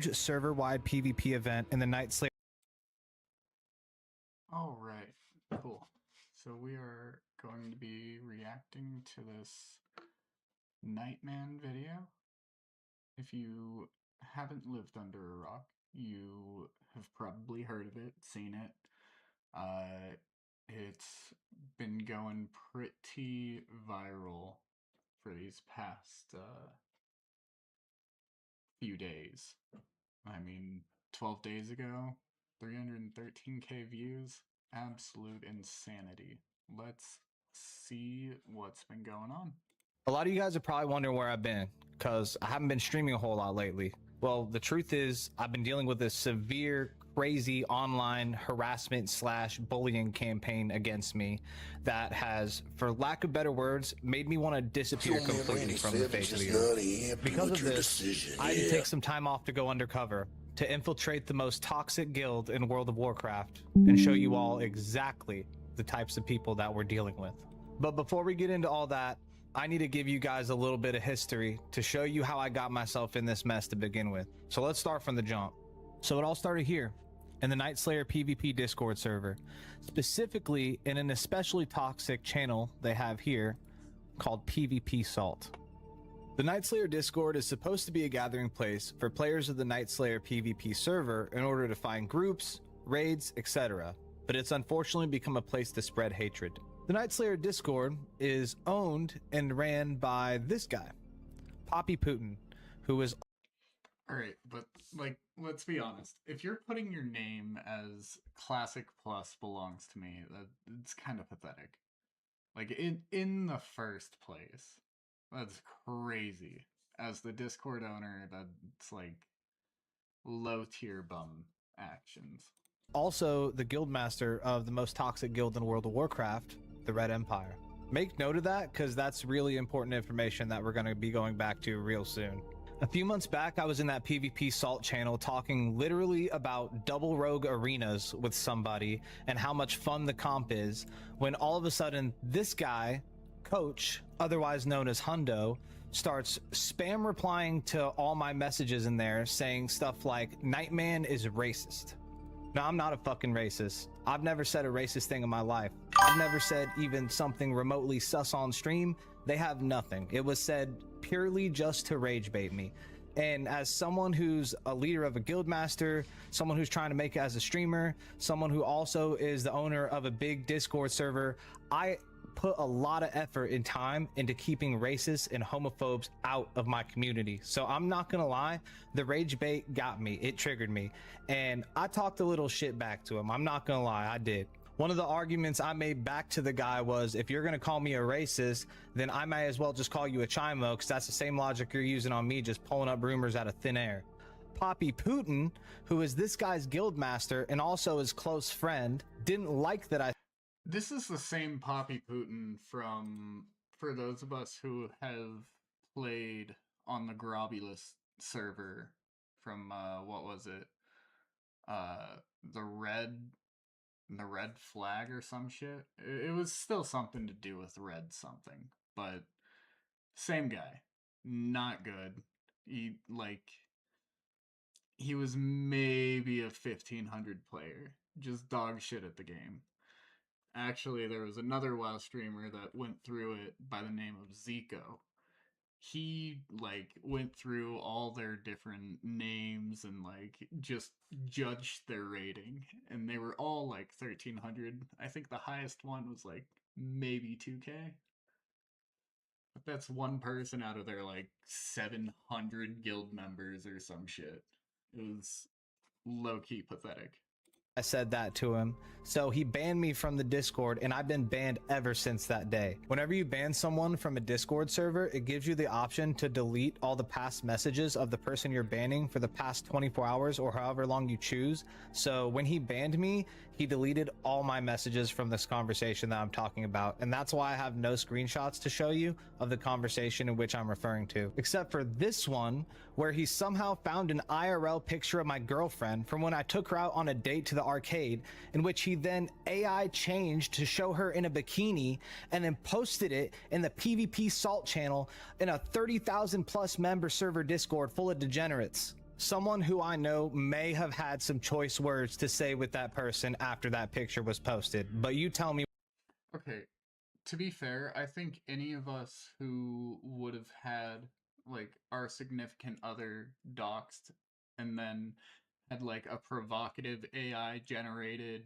server-wide PvP event in the Night Slayer. All right, cool. So we are going to be reacting to this Nightman video. If you haven't lived under a rock, you have probably heard of it, seen it. It's been going pretty viral for these past few days. I mean, 12 days ago, 313k views. Absolute insanity. Let's see what's been going on. A lot of you guys are probably wondering where I've been, because I haven't been streaming a whole lot lately. Well, the truth is, I've been dealing with a severe, crazy online harassment / bullying campaign against me that has, for lack of better words, made me want to disappear completely from the face of the earth. Because of this, I had to take some time off to go undercover, to infiltrate the most toxic guild in World of Warcraft, and show you all exactly the types of people that we're dealing with. But before we get into all that, I need to give you guys a little bit of history to show you how I got myself in this mess to begin with. So let's start from the jump. So it all started here in the Night Slayer PvP Discord server, specifically in an especially toxic channel they have here called PvP Salt. The Night Slayer Discord is supposed to be a gathering place for players of the Night Slayer PvP server in order to find groups, raids, etc. But it's unfortunately become a place to spread hatred. The Night Slayer Discord is owned and ran by this guy, Poppy Putin, who is... Alright, but, like, let's be honest. If you're putting your name as Classic Plus belongs to me, it's kind of pathetic. Like, in the first place, that's crazy. As the Discord owner, that's, like, low-tier bum actions. Also the guildmaster of the most toxic guild in World of Warcraft, the Red Empire. Make note of that, because that's really important information that we're going to be going back to real soon. A few months back, I was in that PvP Salt channel talking literally about double rogue arenas with somebody and how much fun the comp is, when all of a sudden this guy, Coach, otherwise known as Hundo, starts spam replying to all my messages in there saying stuff like, Nightman is racist. No, I'm not a fucking racist. I've never said a racist thing in my life. I've never said even something remotely sus on stream. They have nothing. It was said purely just to rage bait me. And as someone who's a leader of a guild master, someone who's trying to make it as a streamer, someone who also is the owner of a big Discord server, I put a lot of effort and time into keeping racists and homophobes out of my community. So I'm not gonna lie, the rage bait got me. It triggered me, and I talked a little shit back to him. I'm not gonna lie, I did. One of the arguments I made back to the guy was, if you're gonna call me a racist, then I may as well just call you a chimo, because that's the same logic you're using on me, just pulling up rumors out of thin air. Poppy Putin, who is this guy's guild master and also his close friend, didn't like that I... This is the same Poppy Putin from, for those of us who have played on the Grobulus server from, what was it? The red flag or some shit. It was still something to do with red something, but same guy. Not good. He was maybe a 1500 player. Just dog shit at the game. Actually, there was another WoW streamer that went through it by the name of Zico. He, like, went through all their different names and, like, just judged their rating. And they were all, like, 1300. I think the highest one was, like, maybe 2k. But that's one person out of their, like, 700 guild members or some shit. It was low-key pathetic. I said that to him, so he banned me from the Discord, and I've been banned ever since that day. Whenever you ban someone from a Discord server, it gives you the option to delete all the past messages of the person you're banning for the past 24 hours or however long you choose. So when he banned me, he deleted all my messages from this conversation that I'm talking about, and that's why I have no screenshots to show you of the conversation in which I'm referring to, except for this one where he somehow found an IRL picture of my girlfriend from when I took her out on a date to the arcade, in which he then AI changed to show her in a bikini and then posted it in the PvP Salt channel in a 30,000 plus member server Discord full of degenerates. Someone who I know may have had some choice words to say with that person after that picture was posted, but you tell me. Okay, to be fair, I think any of us who would have had like our significant other doxed and then had like a provocative AI generated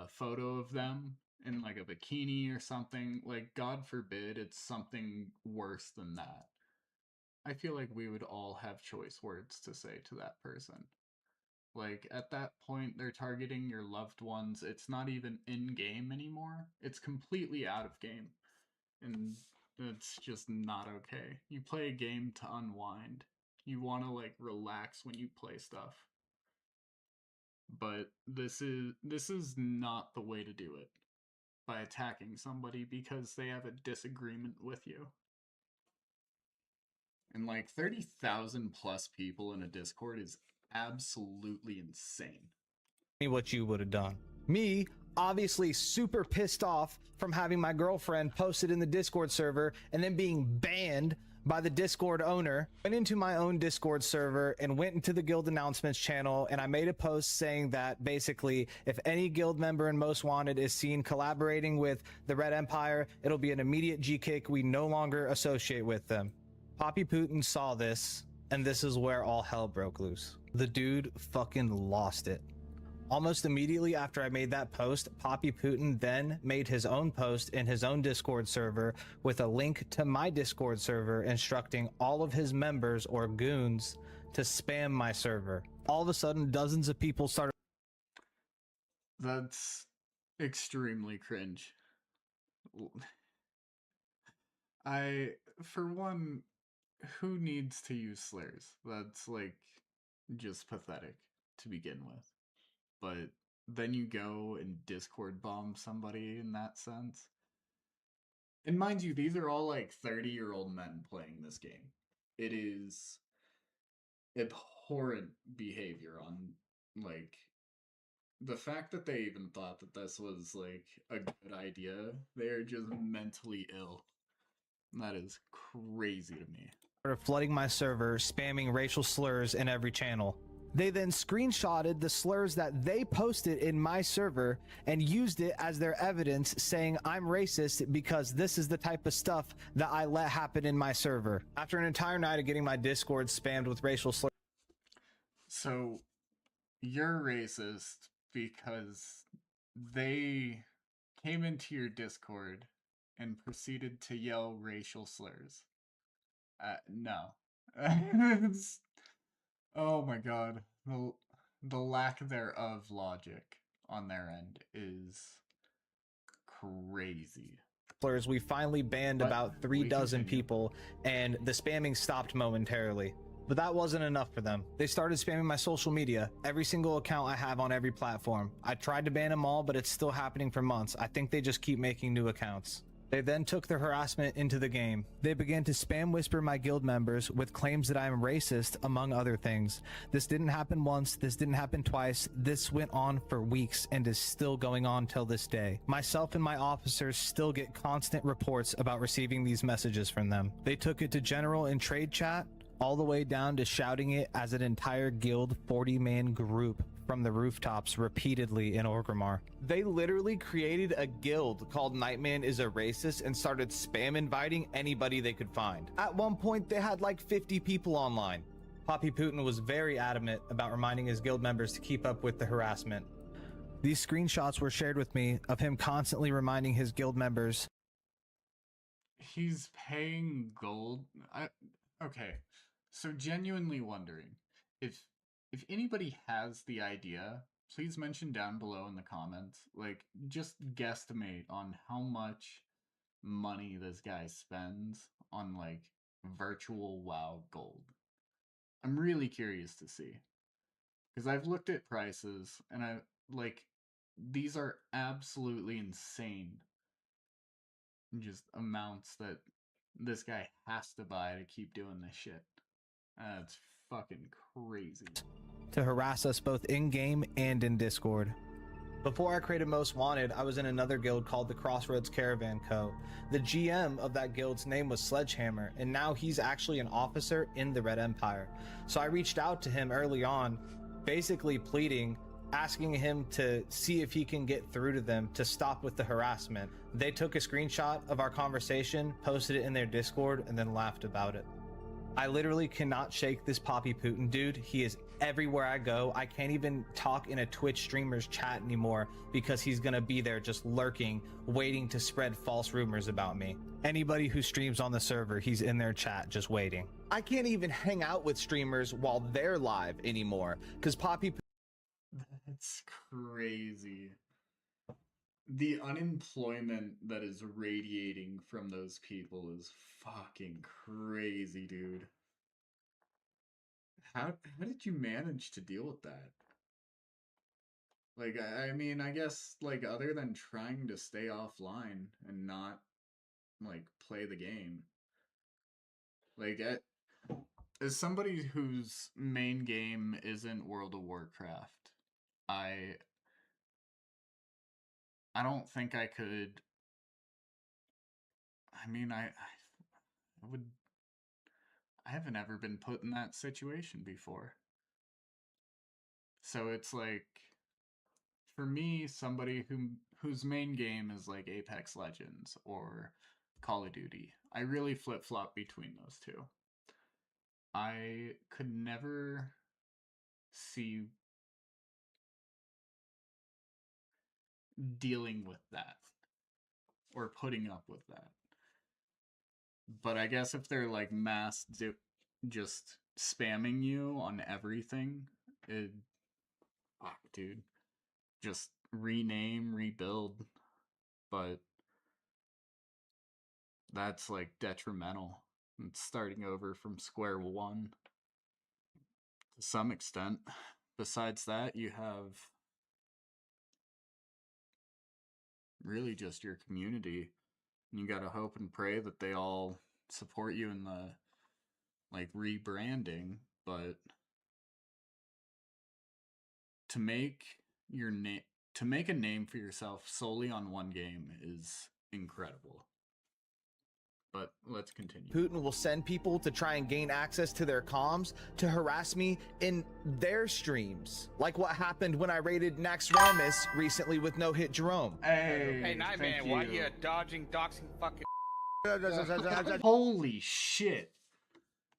photo of them in like a bikini or something, like God forbid it's something worse than that. I feel like we would all have choice words to say to that person. Like at that point, they're targeting your loved ones. It's not even in game anymore. It's completely out of game. And it's just not okay. You play a game to unwind. You want to like relax when you play stuff. But this is not the way to do it by attacking somebody because they have a disagreement with you. And like 30,000 plus people in a Discord is absolutely insane. What you would have done. Me, obviously super pissed off from having my girlfriend posted in the Discord server and then being banned by the Discord owner, went into my own Discord server and went into the guild announcements channel, and I made a post saying that basically if any guild member in Most Wanted is seen collaborating with the Red Empire, it'll be an immediate G-kick. We no longer associate with them. Poppy Putin saw this, and this is where all hell broke loose. The dude fucking lost it. Almost immediately after I made that post, Poppy Putin then made his own post in his own Discord server with a link to my Discord server instructing all of his members or goons to spam my server. All of a sudden, dozens of people started. That's extremely cringe. For one, who needs to use slurs? That's like just pathetic to begin with. But then you go and Discord bomb somebody in that sense. And mind you, these are all like 30-year-old men playing this game. It is abhorrent behavior on like the fact that they even thought that this was like a good idea. They're just mentally ill. That is crazy to me. Flooding my server, spamming racial slurs in every channel. They then screenshotted the slurs that they posted in my server and used it as their evidence, saying I'm racist because this is the type of stuff that I let happen in my server. After an entire night of getting my Discord spammed with racial slurs. So you're racist because they came into your Discord and proceeded to yell racial slurs. No. Oh my god. The lack thereof logic on their end is crazy. We finally banned about 3 dozen people, and the spamming stopped momentarily. But that wasn't enough for them. They started spamming my social media, every single account I have on every platform. I tried to ban them all, but it's still happening for months. I think they just keep making new accounts. They then took the harassment into the game. They began to spam whisper my guild members with claims that I am racist, among other things. This didn't happen once, this didn't happen twice, this went on for weeks and is still going on till this day. Myself and my officers still get constant reports about receiving these messages from them. They took it to general and trade chat, all the way down to shouting it as an entire guild 40-man group from the rooftops repeatedly in Orgrimmar. They literally created a guild called Nightman is a Racist and started spam inviting anybody they could find. At one point, they had like 50 people online. Poppy Putin was very adamant about reminding his guild members to keep up with the harassment. These screenshots were shared with me of him constantly reminding his guild members. He's paying gold. Okay, so genuinely wondering if anybody has the idea, please mention down below in the comments. Like, just guesstimate on how much money this guy spends on like virtual WoW gold. I'm really curious to see, because I've looked at prices and I like these are absolutely insane. Just amounts that this guy has to buy to keep doing this shit. That's fucking crazy. To harass us both in-game and in Discord. Before I created Most Wanted, I was in another guild called the Crossroads Caravan Co. The GM of that guild's name was Sledgehammer, and now he's actually an officer in the Red Empire. So I reached out to him early on, basically pleading, asking him to see if he can get through to them to stop with the harassment. They took a screenshot of our conversation, posted it in their Discord, and then laughed about it. I literally cannot shake this Poppy Putin dude. He is everywhere I go. I can't even talk in a Twitch streamer's chat anymore because he's gonna be there just lurking, waiting to spread false rumors about me. Anybody who streams on the server, he's in their chat just waiting. I can't even hang out with streamers while they're live anymore because Poppy. That's crazy. The unemployment that is radiating from those people is fucking crazy, dude. How did you manage to deal with that? Like, I mean, I guess, like, other than trying to stay offline and not, like, play the game. Like, as somebody whose main game isn't World of Warcraft, I don't think I could. I mean, I would. I haven't ever been put in that situation before. So it's like, for me, somebody whose main game is like Apex Legends or Call of Duty, I really flip-flop between those two. I could never see dealing with that or putting up with that. But I guess if they're like just spamming you on everything, fuck, dude. Just rename, rebuild. But that's like detrimental. It's starting over from square one to some extent. Besides that, you have really just your community. And you gotta hope and pray that they all support you in the like rebranding, but to make your name to make a name for yourself solely on one game is incredible. But let's continue. Putin will send people to try and gain access to their comms to harass me in their streams. Like what happened when I raided Nax Ramus recently with No Hit Jerome. Hey, Nightman, why you dodging, doxing, fucking? Holy shit.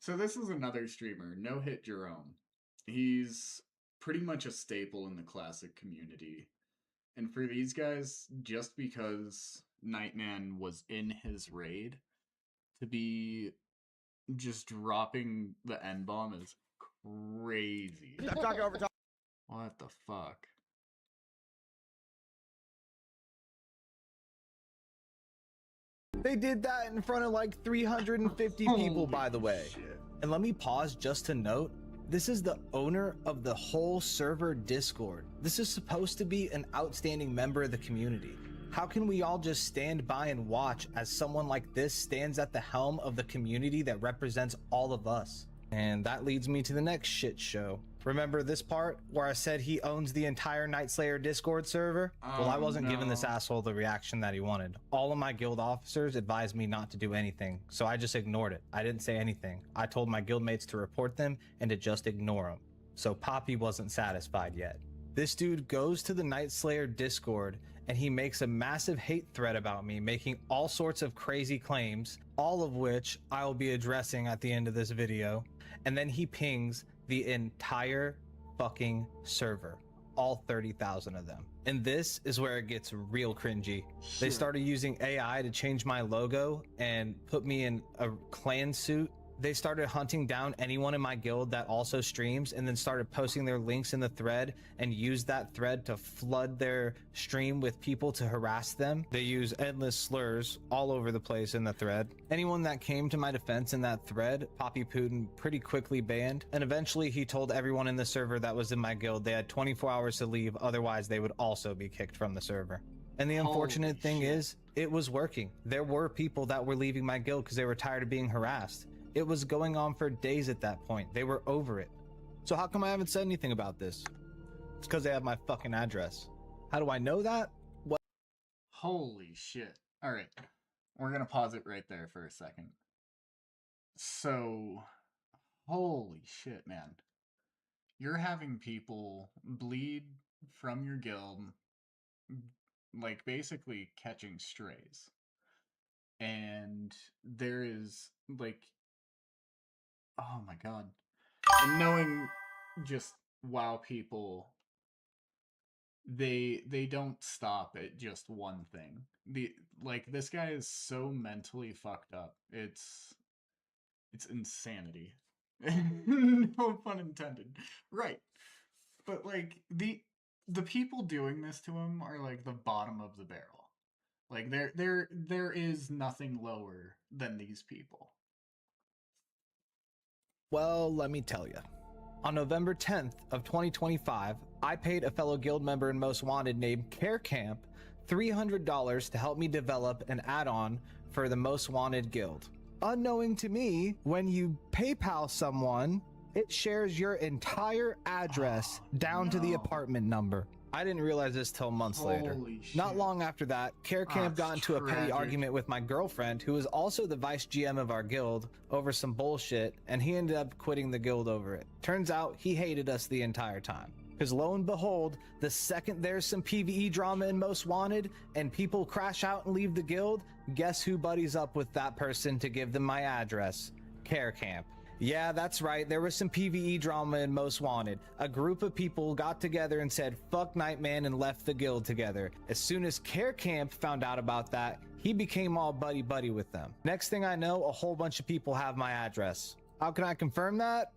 So this is another streamer, No Hit Jerome. He's pretty much a staple in the classic community. And for these guys, just because Nightman was in his raid, to be just dropping the N-bomb is crazy. What the fuck? They did that in front of like 350 people, by the way. Shit. And let me pause just to note, this is the owner of the whole server Discord. This is supposed to be an outstanding member of the community. How can we all just stand by and watch as someone like this stands at the helm of the community that represents all of us? And that leads me to the next shit show. Remember this part where I said he owns the entire Nightslayer Discord server? Well, I wasn't giving this asshole the reaction that he wanted. All of my guild officers advised me not to do anything, so I just ignored it. I didn't say anything. I told my guildmates to report them and to just ignore them. So Poppy wasn't satisfied yet. This dude goes to the Nightslayer Discord and he makes a massive hate thread about me, making all sorts of crazy claims, all of which I will be addressing at the end of this video. And then he pings the entire fucking server, all 30,000 of them. And this is where it gets real cringy. They started using AI to change my logo and put me in a clan suit. They started hunting down anyone in my guild that also streams and then started posting their links in the thread and used that thread to flood their stream with people to harass them. They use endless slurs all over the place in the thread. Anyone that came to my defense in that thread, Poppy Putin pretty quickly banned. And eventually he told everyone in the server that was in my guild they had 24 hours to leave, otherwise they would also be kicked from the server. And the unfortunate thing is, it was working. There were people that were leaving my guild because they were tired of being harassed. It was going on for days at that point. They were over it. So how come I haven't said anything about this? It's because they have my fucking address. How do I know that? Well, Holy shit. Alright. We're gonna pause it right there for a second. So, holy shit, man. You're having people bleed from your guild, like basically catching strays. And there is, like, oh my god. And knowing just, wow, people, they don't stop at just one thing. Like, this guy is so mentally fucked up. It's insanity. No pun intended. Right. But like the people doing this to him are like the bottom of the barrel. Like there is nothing lower than these people. well, let me tell you. On November 10th of 2025, I paid a fellow guild member in Most Wanted named Care Camp $300 to help me develop an add-on for the Most Wanted guild. Unknowing to me, when you PayPal someone, it shares your entire address down to the no. apartment number. I didn't realize this till months later. Holy shit. Not long after that, Care Camp got into a petty tragic. argument with my girlfriend, who was also the vice GM of our guild, over some bullshit, and he ended up quitting the guild over it. Turns out he hated us the entire time. Because lo and behold, the second there's some PvE drama in Most Wanted and people crash out and leave the guild, guess who buddies up with that person to give them my address? Care Camp. Yeah, that's right, there was some PvE drama in Most Wanted. A group of people got together and said fuck Nightman and left the guild together. As soon as Care Camp found out about that, he became all buddy-buddy with them. Next thing I know, a whole bunch of people have my address. How can I confirm that?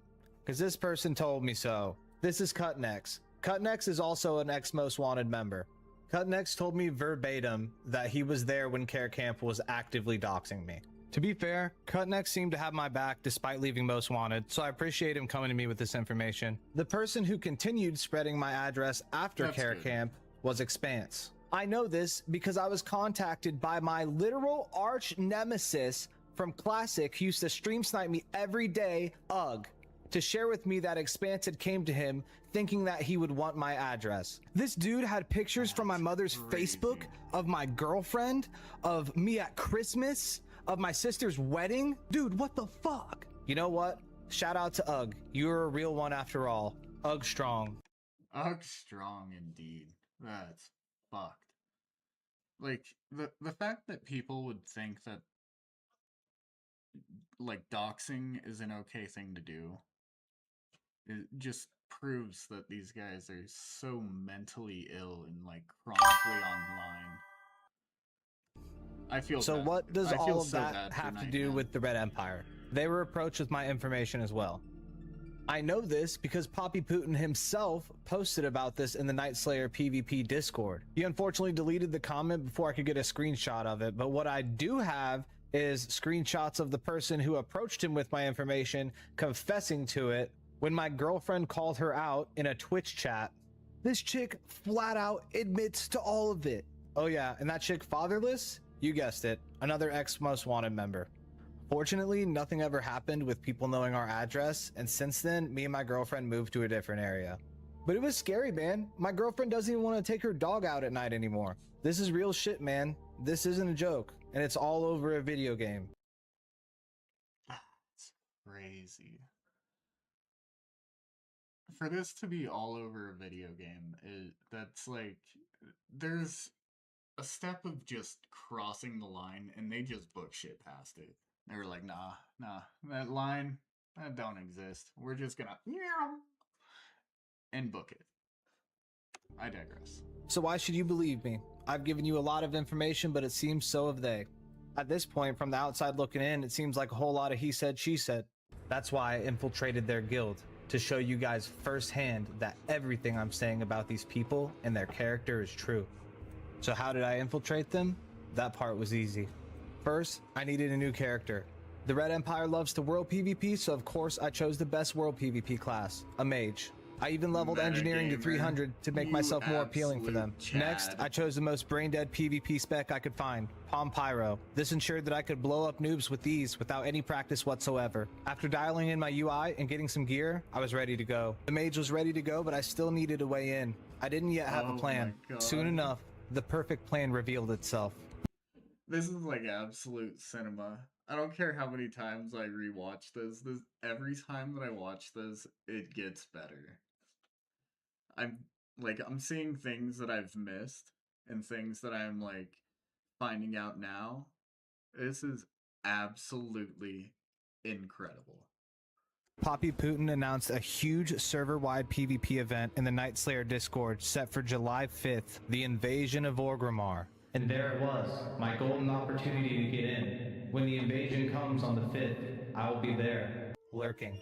Because this person told me so. This is Cutnex. Cutnex is also an ex-Most Wanted member. Cutnex told me verbatim that he was there when Care Camp was actively doxing me. To be fair, Cutnex seemed to have my back despite leaving Most Wanted, so I appreciate him coming to me with this information. The person who continued spreading my address after That's Care good. Camp was Expanse. I know this because I was contacted by my literal arch nemesis from Classic, who used to stream snipe me every day, Ugg, to share with me that Expanse had came to him thinking that he would want my address. This dude had pictures from my mother's crazy. Facebook of my girlfriend, of me at Christmas, of my sister's wedding. Dude, what the fuck? You know what? Shout out to Ugg. You're a real one after all. Ugg strong. Ugh, strong indeed. That's fucked. Like the fact that people would think that like doxing is an okay thing to do, it just proves that these guys are so mentally ill and like chronically online. I feel So bad. what does I feel all of so that bad for have to Nightman. do with the Red Empire? They were approached with my information as well. I know this because Poppy Putin himself posted about this in the Night Slayer PvP Discord. He unfortunately deleted the comment before I could get a screenshot of it, but what I do have is screenshots of the person who approached him with my information confessing to it when my girlfriend called her out in a Twitch chat. This chick flat out admits to all of it. Oh yeah, and that chick Fatherless? You guessed it, another ex-Most Wanted member. Fortunately, nothing ever happened with people knowing our address, and since then, me and my girlfriend moved to a different area. But it was scary, man. My girlfriend doesn't even want to take her dog out at night anymore. This is real shit, man. This isn't a joke, and it's all over a video game. It's crazy. For this to be all over a video game, that's like, there's a step of just crossing the line, and they just book shit past it. They were like, nah, that line, that don't exist. We're just gonna and book it. I digress. So why should you believe me? I've given you a lot of information, but it seems so have they. At this point, from the outside looking in, it seems like a whole lot of he said, she said. That's why I infiltrated their guild, to show you guys firsthand that everything I'm saying about these people and their character is true. So how did I infiltrate them? That part was easy. First, I needed a new character. The Red Empire loves to world PvP, so of course I chose the best world PvP class, a mage. I even leveled engineering to Metagamer. 300 to make You myself more appealing for them. absolute Next, Chad. I chose the most brain-dead PvP spec I could find, Palm Pyro. This ensured that I could blow up noobs with ease without any practice whatsoever. After dialing in my UI and getting some gear, I was ready to go. The mage was ready to go, but I still needed a way in. I didn't yet have a Oh plan. my God. Soon enough, the perfect plan revealed itself. This is like absolute cinema. I don't care how many times I rewatch this. Every time that I watch this, it gets better. I'm seeing things that I've missed and things that I'm like finding out now. This is absolutely incredible. Poppy Putin announced a huge server-wide PvP event in the Night Slayer Discord set for July 5th, the invasion of Orgrimmar. And there it was, my golden opportunity to get in. When the invasion comes on the 5th, I will be there, lurking.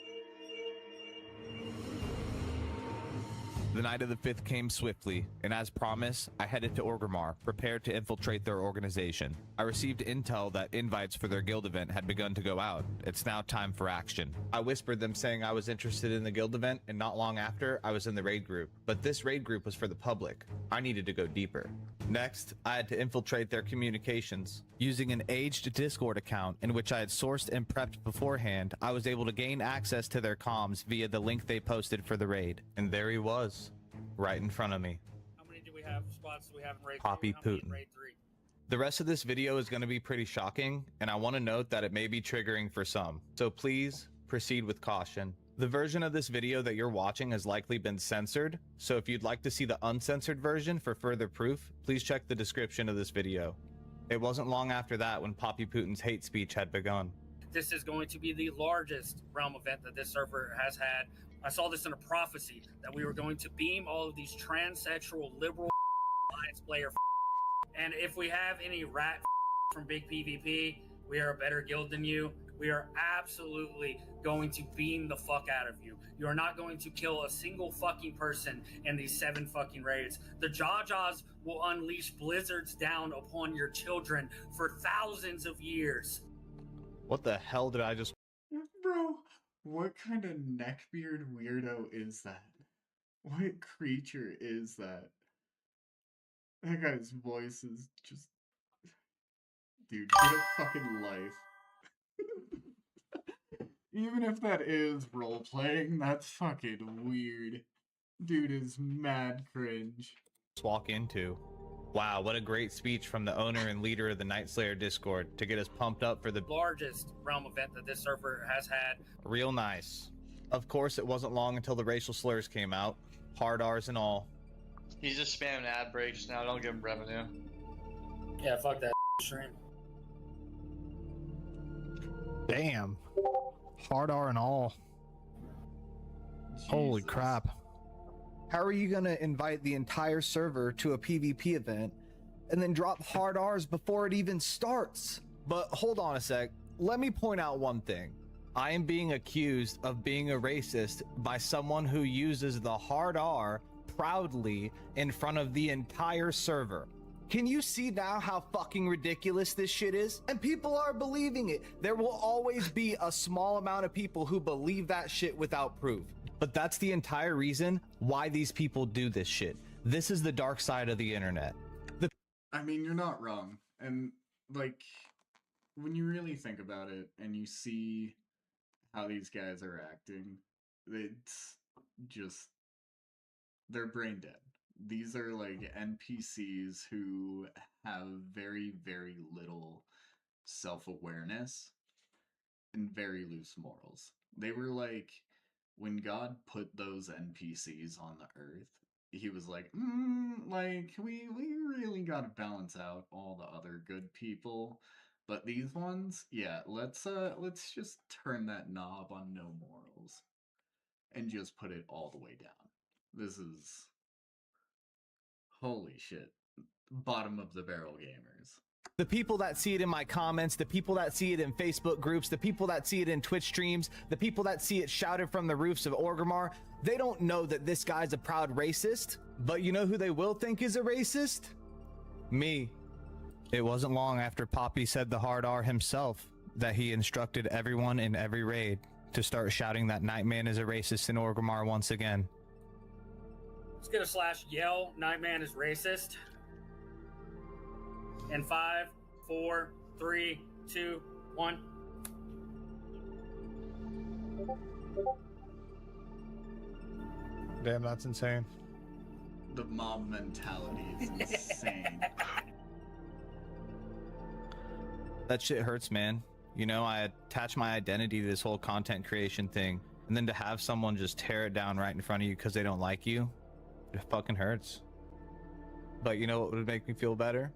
The night of the 5th came swiftly, and as promised, I headed to Orgrimmar, prepared to infiltrate their organization. I received intel that invites for their guild event had begun to go out. It's now time for action. I whispered them saying I was interested in the guild event, and not long after, I was in the raid group. But this raid group was for the public. I needed to go deeper. Next, I had to infiltrate their communications. Using an aged Discord account in which I had sourced and prepped beforehand, I was able to gain access to their comms via the link they posted for the raid. And there he was, right in front of me. How many do we have spots do we have in raid Poppy 2? How many in Putin. raid 3? The rest of this video is going to be pretty shocking, and I want to note that it may be triggering for some. So please proceed with caution. The version of this video that you're watching has likely been censored, so if you'd like to see the uncensored version for further proof, please check the description of this video. It wasn't long after that when Poppy Putin's hate speech had begun. This is going to be the largest realm event that this server has had. I saw this in a prophecy that we were going to beam all of these transsexual liberal alliance player and if we have any rat from Big PvP, we are a better guild than you. We are absolutely going to beam the fuck out of you. You are not going to kill a single fucking person in these 7 fucking raids. The Jajas will unleash blizzards down upon your children for thousands of years. What the hell did I just... Bro, what kind of neckbeard weirdo is that? What creature is that? That guy's voice is just... Dude, get a fucking life. Even if that is role-playing, that's fucking weird. Dude is mad cringe. walk into? Wow, what a great speech from the owner and leader of the Night Slayer Discord to get us pumped up for the Largest realm event that this server has had. real nice. Of course, it wasn't long until the racial slurs came out, hard R's and all. He's just spamming ad breaks now. Don't give him revenue. Yeah, fuck that stream. Damn. Hard R and all. Holy Jesus. crap. How are you gonna invite the entire server to a PvP event and then drop hard R's before it even starts? But hold on a sec. Let me point out one thing. I am being accused of being a racist by someone who uses the hard R proudly in front of the entire server. Can you see now how fucking ridiculous this shit is? And people are believing it. There will always be a small amount of people who believe that shit without proof. But that's the entire reason why these people do this shit. This is the dark side of the internet. I mean, you're not wrong. And, like, when you really think about it and you see how these guys are acting, it's just, they're brain dead. These are, like, NPCs who have very, very little self-awareness and very loose morals. They were like, when God put those NPCs on the earth, he was like, like, we really gotta balance out all the other good people. But these ones, yeah, let's just turn that knob on no morals and just put it all the way down. This is, holy shit, bottom of the barrel gamers. The people that see it in my comments, the people that see it in Facebook groups, the people that see it in Twitch streams, the people that see it shouted from the roofs of Orgrimmar, they don't know that this guy's a proud racist. But you know who they will think is a racist? Me. It wasn't long after Poppy said the hard R himself that he instructed everyone in every raid to start shouting that Nightman is a racist in Orgrimmar once again. Let's get a /yell Nightman is racist. In 5, 4, 3, 2, 1. Damn, that's insane. The mob mentality is insane. That shit hurts, man. You know, I attach my identity to this whole content creation thing, and then to have someone just tear it down right in front of you because they don't like you, it fucking hurts. But you know what would make me feel better?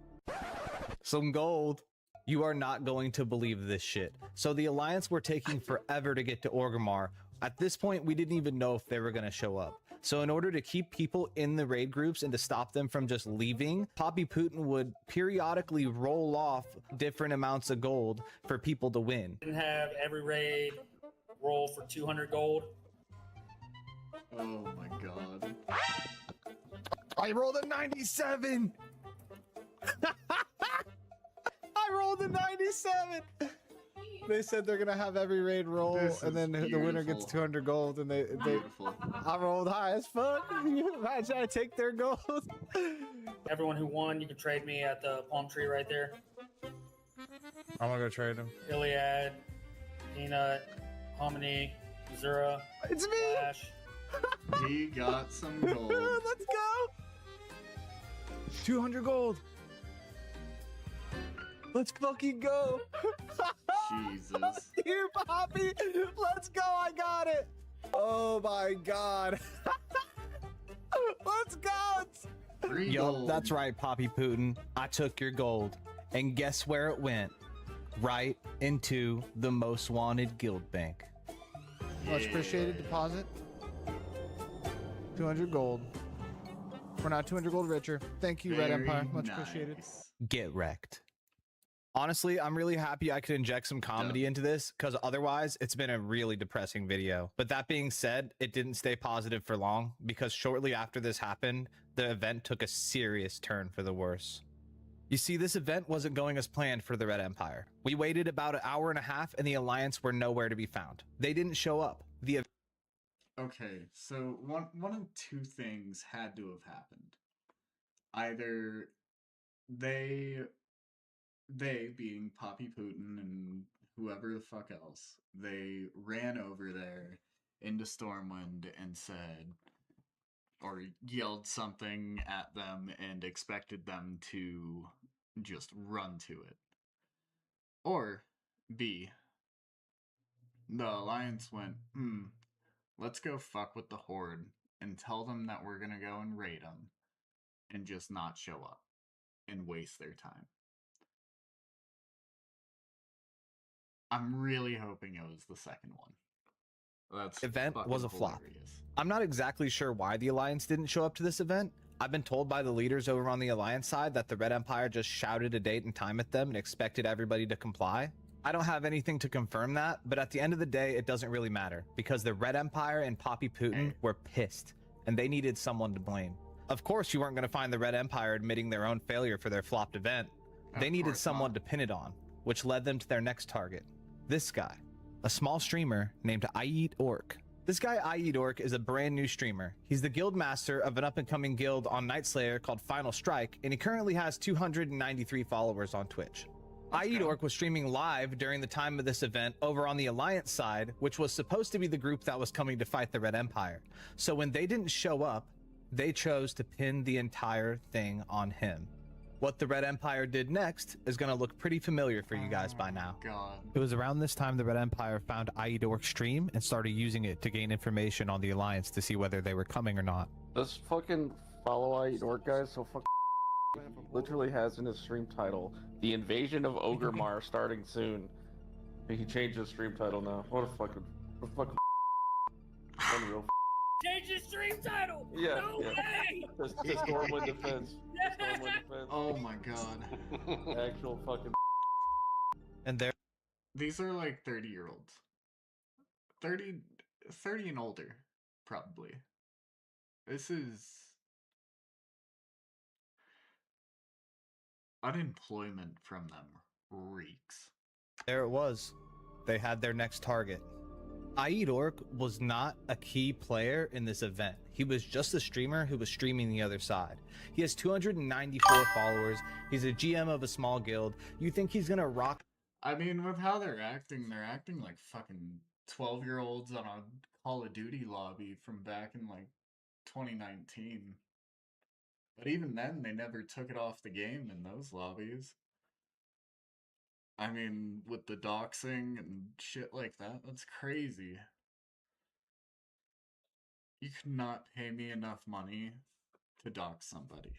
Some gold. You are not going to believe this shit. So the Alliance were taking forever to get to Orgrimmar. At this point, we didn't even know if they were going to show up. So in order to keep people in the raid groups and to stop them from just leaving, Poppy Putin would periodically roll off different amounts of gold for people to win. Didn't have every raid roll for 200 gold. Oh my god. I rolled a 97! I rolled a 97! They said they're gonna have every raid roll, This and then is the winner gets beautiful. 200 gold, and they Beautiful. I rolled high as fuck. Can you imagine I take their gold? Everyone who won, you can trade me at the palm tree right there. I'm gonna go trade him. Iliad, Peanut, Hominy, Zura, It's me! Flash. He got some gold. Let's go! 200 gold. Let's fucking go! Jesus. Here, Poppy! Let's go! I got it! Oh my god! Let's go! Free Yo, gold. that's right, Poppy Putin. I took your gold, and guess where it went? Right into the most wanted guild bank. Much appreciated deposit. 200 gold. We're not 200 gold richer. Thank you, Red Very Empire. Much appreciated. nice. Get wrecked. Honestly, I'm really happy I could inject some comedy into this, because otherwise it's been a really depressing video. But that being said, it didn't stay positive for long, because shortly after this happened, the event took a serious turn for the worse. You see, this event wasn't going as planned for the Red Empire. We waited about an hour and a half, and the Alliance were nowhere to be found. They didn't show up. The Okay, so one of two things had to have happened. Either they being Poppy Putin and whoever the fuck else, they ran over there into Stormwind and said, or yelled something at them and expected them to just run to it. Or B, the Alliance went, let's go fuck with the Horde and tell them that we're gonna go and raid them and just not show up and waste their time. I'm really hoping it was the second one. That's event fucking was a flop. hilarious. I'm not exactly sure why the Alliance didn't show up to this event. I've been told by the leaders over on the Alliance side that the Red Empire just shouted a date and time at them and expected everybody to comply. I don't have anything to confirm that, but at the end of the day, it doesn't really matter, because the Red Empire and Poppy Putin were pissed, and they needed someone to blame. Of course, you weren't going to find the Red Empire admitting their own failure for their flopped event. They Of needed course someone not. to pin it on, which led them to their next target. This guy, a small streamer named I Eat Orc. This guy, I Eat Orc, is a brand new streamer. He's the guild master of an up-and-coming guild on Nightslayer called Final Strike, and he currently has 293 followers on Twitch. I Eat Orc was streaming live during the time of this event over on the Alliance side, which was supposed to be the group that was coming to fight the Red Empire. So when they didn't show up, they chose to pin the entire thing on him. What the Red Empire did next is going to look pretty familiar for you guys by now. God. It was around this time the Red Empire found I Eat Orc's stream and started using it to gain information on the Alliance to see whether they were coming or not. This fucking follow I Eat Orc guy is so fucking literally has in his stream title, "The Invasion of Orgrimmar starting soon." He changed his stream title now. What a fucking unreal. Change the stream title! Yeah, No yeah. way! Just Stormwind Defense. Stormwind Defense. Oh my god. Actual fucking. And there These are like 30-year-olds. 30 and older, probably. This is unemployment from them reeks. it was. They had their next target. I Eat Orc was not a key player in this event. He was just a streamer who was streaming the other side. He has 294 followers. He's a GM of a small guild. You think he's gonna rock? I mean, with how they're acting like fucking 12-year-olds on a Call of Duty lobby from back in like 2019. But even then, they never took it off the game in those lobbies. I mean, with the doxing and shit like that, that's crazy. You could not pay me enough money to dox somebody.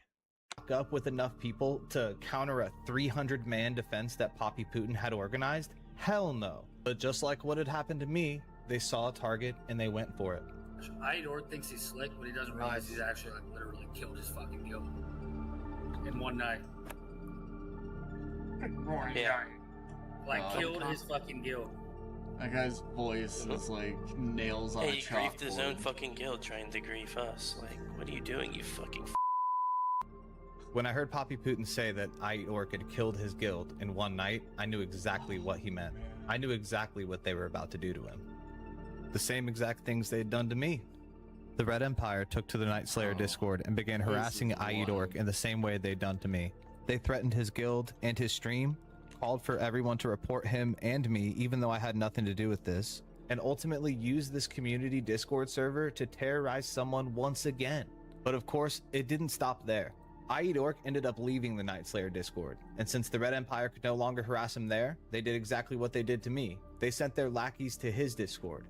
Up with enough people to counter a 300-man defense that Poppy Putin had organized? Hell no. But just like what had happened to me, they saw a target and they went for it. Idor thinks he's slick, but he doesn't realize he's actually like literally killed his fucking guild in one night. Yeah. Like killed his fucking guild. That guy's voice is like nails on a Hey, he griefed his own chalkboard. fucking guild trying to grief us. Like, what are you doing, you fucking When I heard Poppy Putin say that Orc had killed his guild in one night, I knew exactly what he meant. I knew exactly what they were about to do to him. The same exact things they had done to me. The Red Empire took to the Night Slayer Discord and began harassing Orc in the same way they'd done to me. They threatened his guild and his stream, called for everyone to report him and me, even though I had nothing to do with this, and ultimately used this community Discord server to terrorize someone once again. But of course, it didn't stop there. Orc ended up leaving the Night Slayer Discord, and since the Red Empire could no longer harass him there, they did exactly what they did to me. They sent their lackeys to his Discord.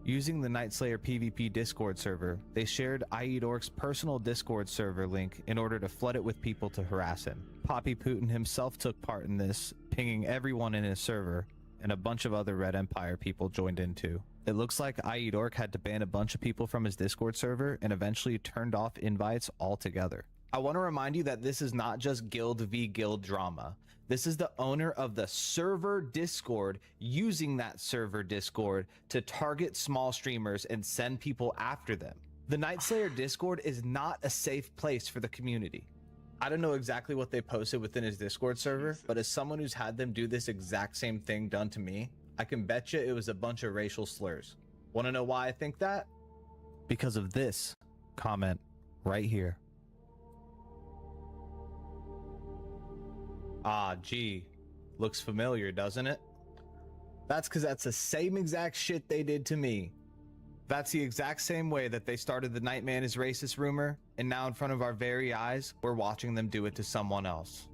Using the Night Slayer PvP Discord server, they shared Orc's personal Discord server link in order to flood it with people to harass him. Poppy Putin himself took part in this, pinging everyone in his server, and a bunch of other Red Empire people joined in too. It looks like Orc had to ban a bunch of people from his Discord server and eventually turned off invites altogether. I want to remind you that this is not just guild v guild drama. This is the owner of the server Discord using that server Discord to target small streamers and send people after them. The Night Slayer Discord is not a safe place for the community. I don't know exactly what they posted within his Discord server, but as someone who's had them do this exact same thing done to me, I can bet you it was a bunch of racial slurs. Want to know why I think that? Because of this comment right here. Ah, gee, looks familiar, doesn't it? That's because that's the same exact shit they did to me. That's the exact same way that they started the nightman is racist rumor, and now in front of our very eyes, we're watching them do it to someone else.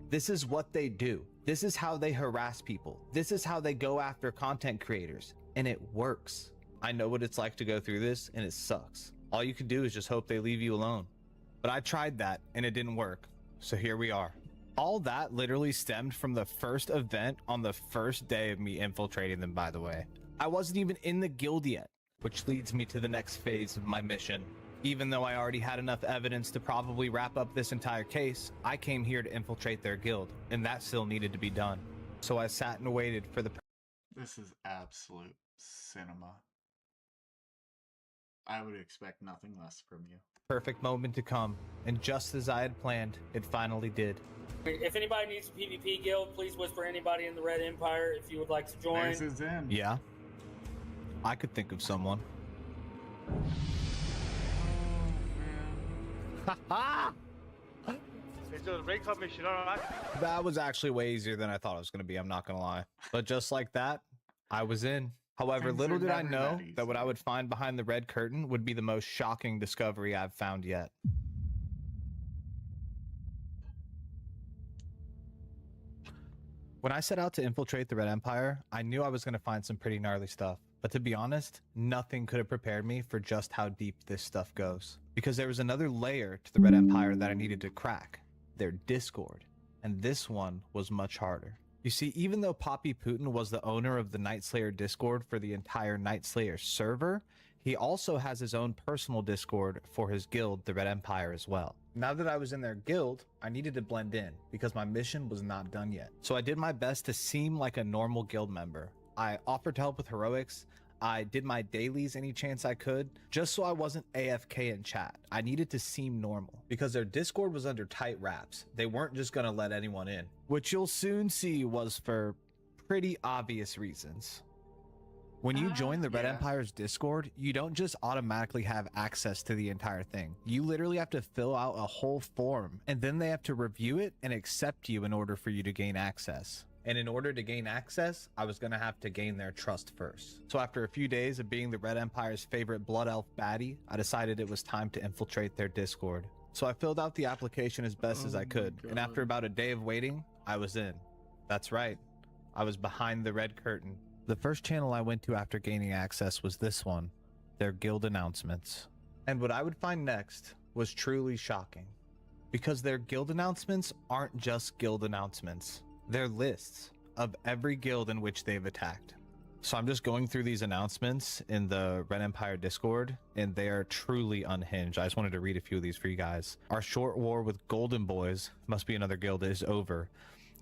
This is what they do. This is how they harass people. This is how they go after content creators, and it works. I know what it's like to go through this, and it sucks. All you can do is just hope they leave you alone. But I tried that, and it didn't work. So here we are. All that literally stemmed from the first event on the first day of me infiltrating them, by the way. I wasn't even in the guild yet, which leads me to the next phase of my mission. Even though I already had enough evidence to probably wrap up this entire case, I came here to infiltrate their guild, and that still needed to be done. So I sat and waited for the This is absolute cinema. I would expect nothing less from you. perfect moment to come, and just as I had planned, it finally did. If anybody needs a PvP guild, please whisper anybody in the Red Empire if you would like to join. This is in. Yeah, I could think of someone. Ha That was actually way easier than I thought it was going to be, I'm not going to lie. But just like that, I was in. However, Things little are did I never know that that what easy. I would find behind the red curtain would be the most shocking discovery I've found yet. When I set out to infiltrate the Red Empire, I knew I was going to find some pretty gnarly stuff. But to be honest, nothing could have prepared me for just how deep this stuff goes. Because there was another layer to the Red Empire that I needed to crack. Their Discord. And this one was much harder. You see, even though Poppy Putin was the owner of the Night Slayer Discord for the entire Night Slayer server, he also has his own personal Discord for his guild, the Red Empire, as well. Now that I was in their guild, I needed to blend in because my mission was not done yet. So I did my best to seem like a normal guild member. I offered to help with heroics. I did my dailies any chance I could, just so I wasn't AFK in chat. I needed to seem normal because their Discord was under tight wraps. They weren't just gonna let anyone in, which you'll soon see was for pretty obvious reasons. When you join the Red yeah. Empire's Discord, you don't just automatically have access to the entire thing. You literally have to fill out a whole form, and then they have to review it and accept you in order for you to gain access. And in order to gain access, I was going to have to gain their trust first. So after a few days of being the Red Empire's favorite Blood Elf baddie, I decided it was time to infiltrate their Discord. So I filled out the application as best as Oh I my could, and after God. about a day of waiting, I was in. That's right, I was behind the red curtain. The first channel I went to after gaining access was this one, their guild announcements. And what I would find next was truly shocking, because their guild announcements aren't just guild announcements, they're lists of every guild in which they've attacked. So I'm just going through these announcements in the Red Empire Discord, and they are truly unhinged. I just wanted to read a few of these for you guys. Our short war with Golden Boys, must be another guild, is over.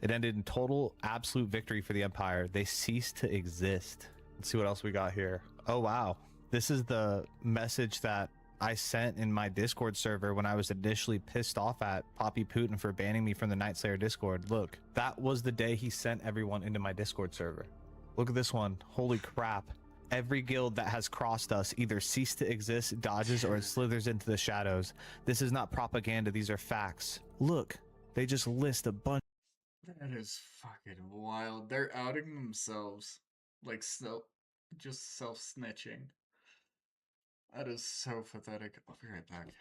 It ended in total absolute victory for the Empire. They ceased to exist. Let's see what else we got here. Oh wow, this is the message that I sent in my Discord server when I was initially pissed off at Poppy Putin for banning me from the Night Slayer Discord. Look, that was the day he sent everyone into my Discord server. Look at this one. Holy crap. Every guild that has crossed us either ceased to exist, dodges, or slithers into the shadows. This is not propaganda. These are facts. Look, they just list a bunch. That is fucking wild. They're outing themselves. Like, just self-snitching. That is so pathetic. I'll be right back.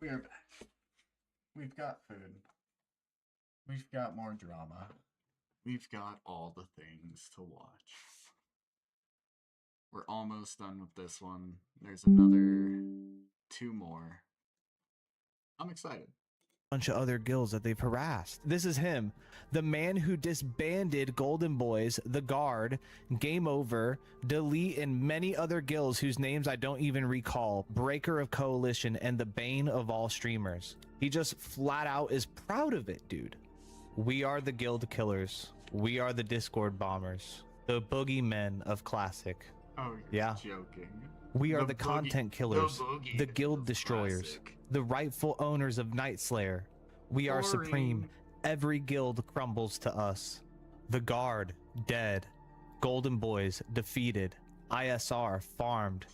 We are back. We've got food. We've got more drama. We've got all the things to watch. We're almost done with this one. There's another 2 more. I'm excited. Bunch of other guilds that they've harassed. This is him, the man who disbanded Golden Boys, the Guard, Game Over, Delete, and many other guilds whose names I don't even recall, Breaker of Coalition, and the bane of all streamers. He just flat out is proud of it, dude. We are the guild killers. We are the Discord bombers, the boogeymen of Classic. Oh, yeah, joking. We are the content killers, the guild destroyers, Classic. the rightful owners of Nightslayer. We are supreme. Every guild crumbles to us. The Guard, dead. Golden Boys, defeated. ISR, farmed.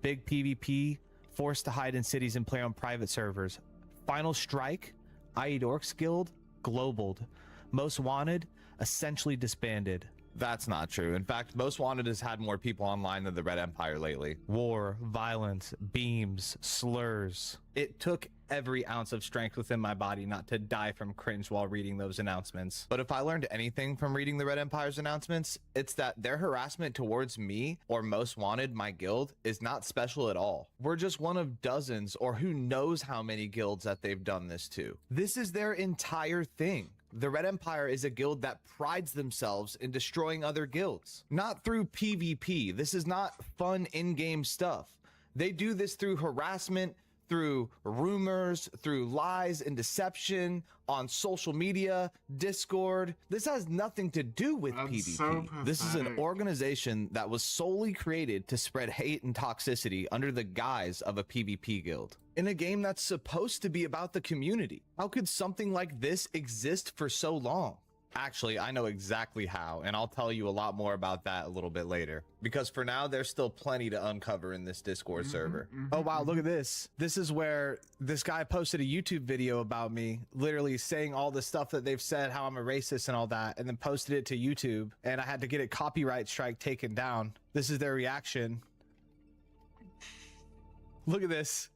Big PvP, forced to hide in cities and play on private servers. Final Strike, IE Orcs Guild, globaled. Most Wanted, essentially disbanded. That's not true. In fact, Most Wanted has had more people online than the Red Empire lately. War, violence, beams, slurs. It took every ounce of strength within my body not to die from cringe while reading those announcements. But if I learned anything from reading the Red Empire's announcements, it's that their harassment towards me or Most Wanted, my guild, is not special at all. We're just one of dozens or who knows how many guilds that they've done this to. This is their entire thing. The Red Empire is a guild that prides themselves in destroying other guilds. Not through PvP. This is not fun in-game stuff. They do this through harassment, through rumors, through lies and deception on social media, Discord. This has nothing to do with That's PvP. so This is an pathetic. organization that was solely created to spread hate and toxicity under the guise of a PvP guild. In a game that's supposed to be about the community. How could something like this exist for so long? Actually, I know exactly how, and I'll tell you a lot more about that a little bit later. Because for now, there's still plenty to uncover in this Discord server. Oh wow, look at this. This is where this guy posted a YouTube video about me, literally saying all the stuff that they've said, how I'm a racist and all that, and then posted it to YouTube, and I had to get a copyright strike taken down. This is their reaction. Look at this.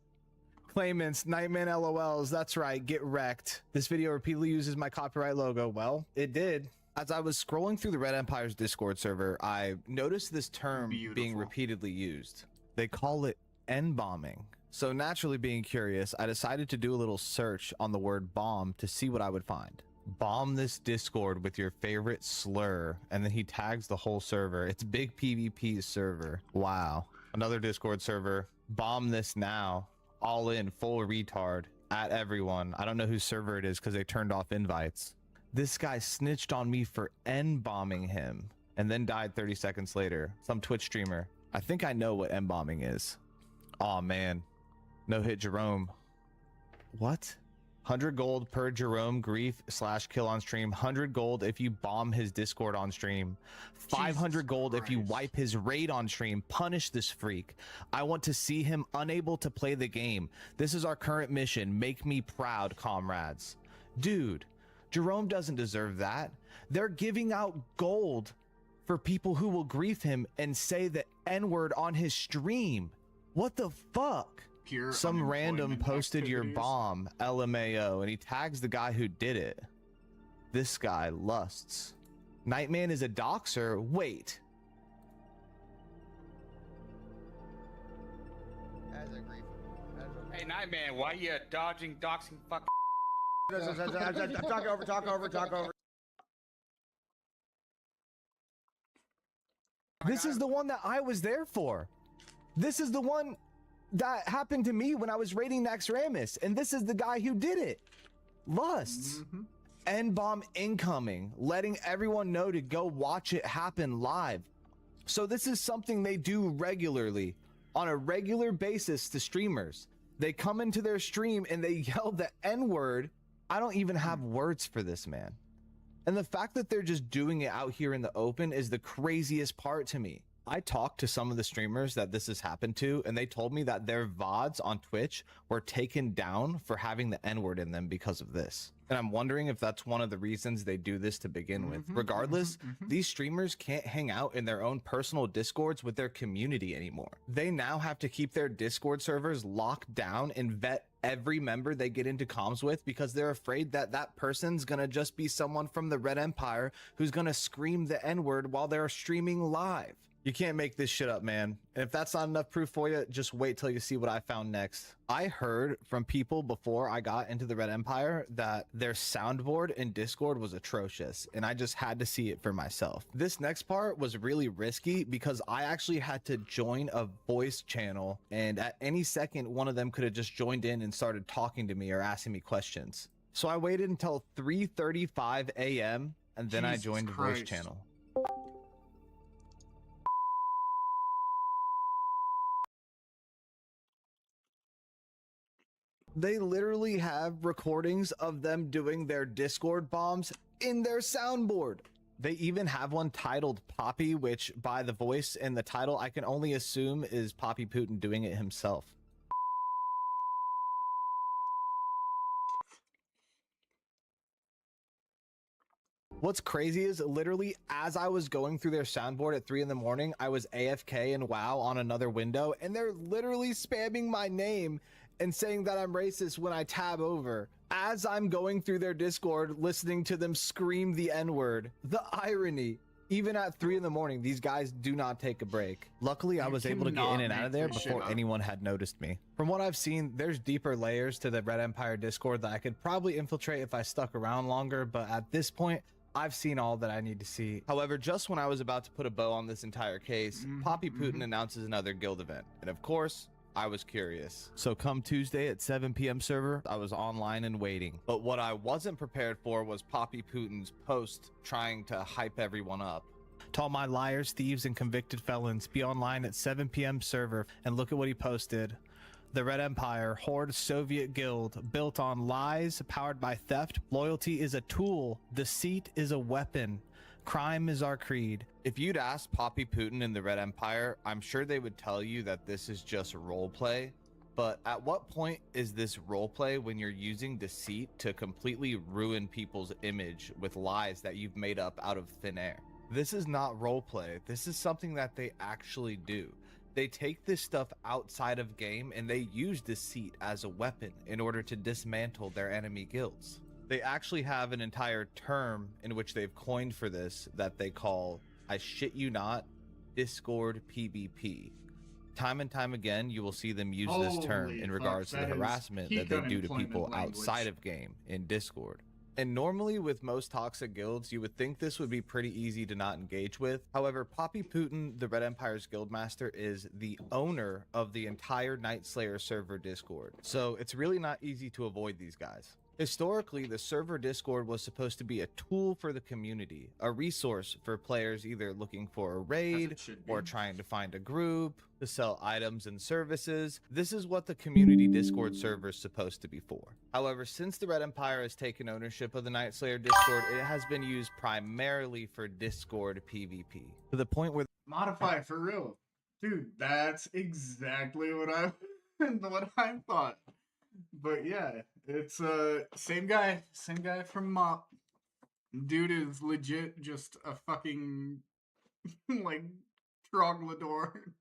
Claimants, Nightman LOLs, that's right, get wrecked. This video repeatedly uses my copyright logo. Well, it did. As I was scrolling through the Red Empire's Discord server, I noticed this term being Beautiful. repeatedly used. They call it N-bombing. So naturally being curious, I decided to do a little search on the word bomb to see what I would find. Bomb this Discord with your favorite slur, and then he tags the whole server. It's Big PvP's server. Wow. Another Discord server. Bomb this now. All in, full retard, at everyone. I don't know whose server it is because they turned off invites. This guy snitched on me for N-bombing him and then died 30 seconds later. Some Twitch streamer. I think I know what N-bombing is. Aw, man. No hit Jerome. What? 100 gold per Jerome grief / kill on stream. 100 gold if you bomb his Discord on stream. 500 gold if you wipe his raid on stream. Punish this freak. I want to see him unable to play the game. This is our current mission. Make me proud, comrades. Dude, Jerome doesn't deserve that. They're giving out gold for people who will grief him and say the N-word on his stream. What the fuck? Pure Some random unemployment posted your activities. bomb, LMAO, and he tags the guy who did it. This guy lusts. Nightman is a doxer? Wait. Hey, Nightman, why you dodging, doxing, fuck? Talk over. This is the one that I was there for. This is the one that happened to me when I was raiding Naxxramas, and this is the guy who did it. Lusts. N-bomb incoming, letting everyone know to go watch it happen live. So this is something they do regularly, on a regular basis to streamers. They come into their stream and they yell the N-word. I don't even have words for this, man. And the fact that they're just doing it out here in the open is the craziest part to me. I talked to some of the streamers that this has happened to, and they told me that their VODs on Twitch were taken down for having the N-word in them because of this. And I'm wondering if that's one of the reasons they do this to begin with. Regardless, these streamers can't hang out in their own personal Discords with their community anymore. They now have to keep their Discord servers locked down and vet every member they get into comms with because they're afraid that that person's gonna just be someone from the Red Empire who's gonna scream the N-word while they're streaming live. You can't make this shit up, man. And if that's not enough proof for you, just wait till you see what I found next. I heard from people before I got into the Red Empire that their soundboard in Discord was atrocious, and I just had to see it for myself. This next part was really risky because I actually had to join a voice channel, and at any second, one of them could have just joined in and started talking to me or asking me questions. So I waited until 3:35 a.m. and then I joined the voice channel. They literally have recordings of them doing their Discord bombs in their soundboard. They even have one titled Poppy, which by the voice and the title, I can only assume is Poppy Putin doing it himself. What's crazy is literally as I was going through their soundboard at 3 in the morning, I was AFK and WoW on another window, and they're literally spamming my name and saying that I'm racist when I tab over as I'm going through their Discord, listening to them scream the N-word. The irony. Even at 3 in the morning, these guys do not take a break. Luckily, I was able to get in and out of there before anyone had noticed me. From what I've seen, there's deeper layers to the Red Empire Discord that I could probably infiltrate if I stuck around longer, but at this point, I've seen all that I need to see. However, just when I was about to put a bow on this entire case, Poppy Putin announces another guild event. And of course, I was curious. So come Tuesday at 7 p.m. server, I was online and waiting. But what I wasn't prepared for was Poppy Putin's post trying to hype everyone up. To all my liars, thieves, and convicted felons, be online at 7 p.m. server and look at what he posted. The Red Empire, Horde Soviet Guild, built on lies, powered by theft. Loyalty is a tool. Deceit is a weapon. Crime is our creed. If you'd ask Poppy Putin in the Red Empire, I'm sure they would tell you that this is just roleplay. But at what point is this roleplay when you're using deceit to completely ruin people's image with lies that you've made up out of thin air? This is not roleplay. This is something that they actually do. They take this stuff outside of game and they use deceit as a weapon in order to dismantle their enemy guilds. They actually have an entire term in which they've coined for this that they call, I shit you not, Discord PvP. Time and time again, you will see them use this term in regards to the harassment that they do to people outside of game in Discord. And normally with most toxic guilds, you would think this would be pretty easy to not engage with. However, Poppy Putin, the Red Empire's guildmaster, is the owner of the entire Night Slayer server Discord. So it's really not easy to avoid these guys. Historically, the server Discord was supposed to be a tool for the community, a resource for players either looking for a raid or trying to find a group, to sell items and services. This is what the community Discord server is supposed to be for. However, since the Red Empire has taken ownership of the Night Slayer Discord, it has been used primarily for Discord PvP, to the point where Modify for real. Dude, that's exactly what I thought. But yeah, it's same guy from Mop. Dude is legit just a fucking like troglodyte.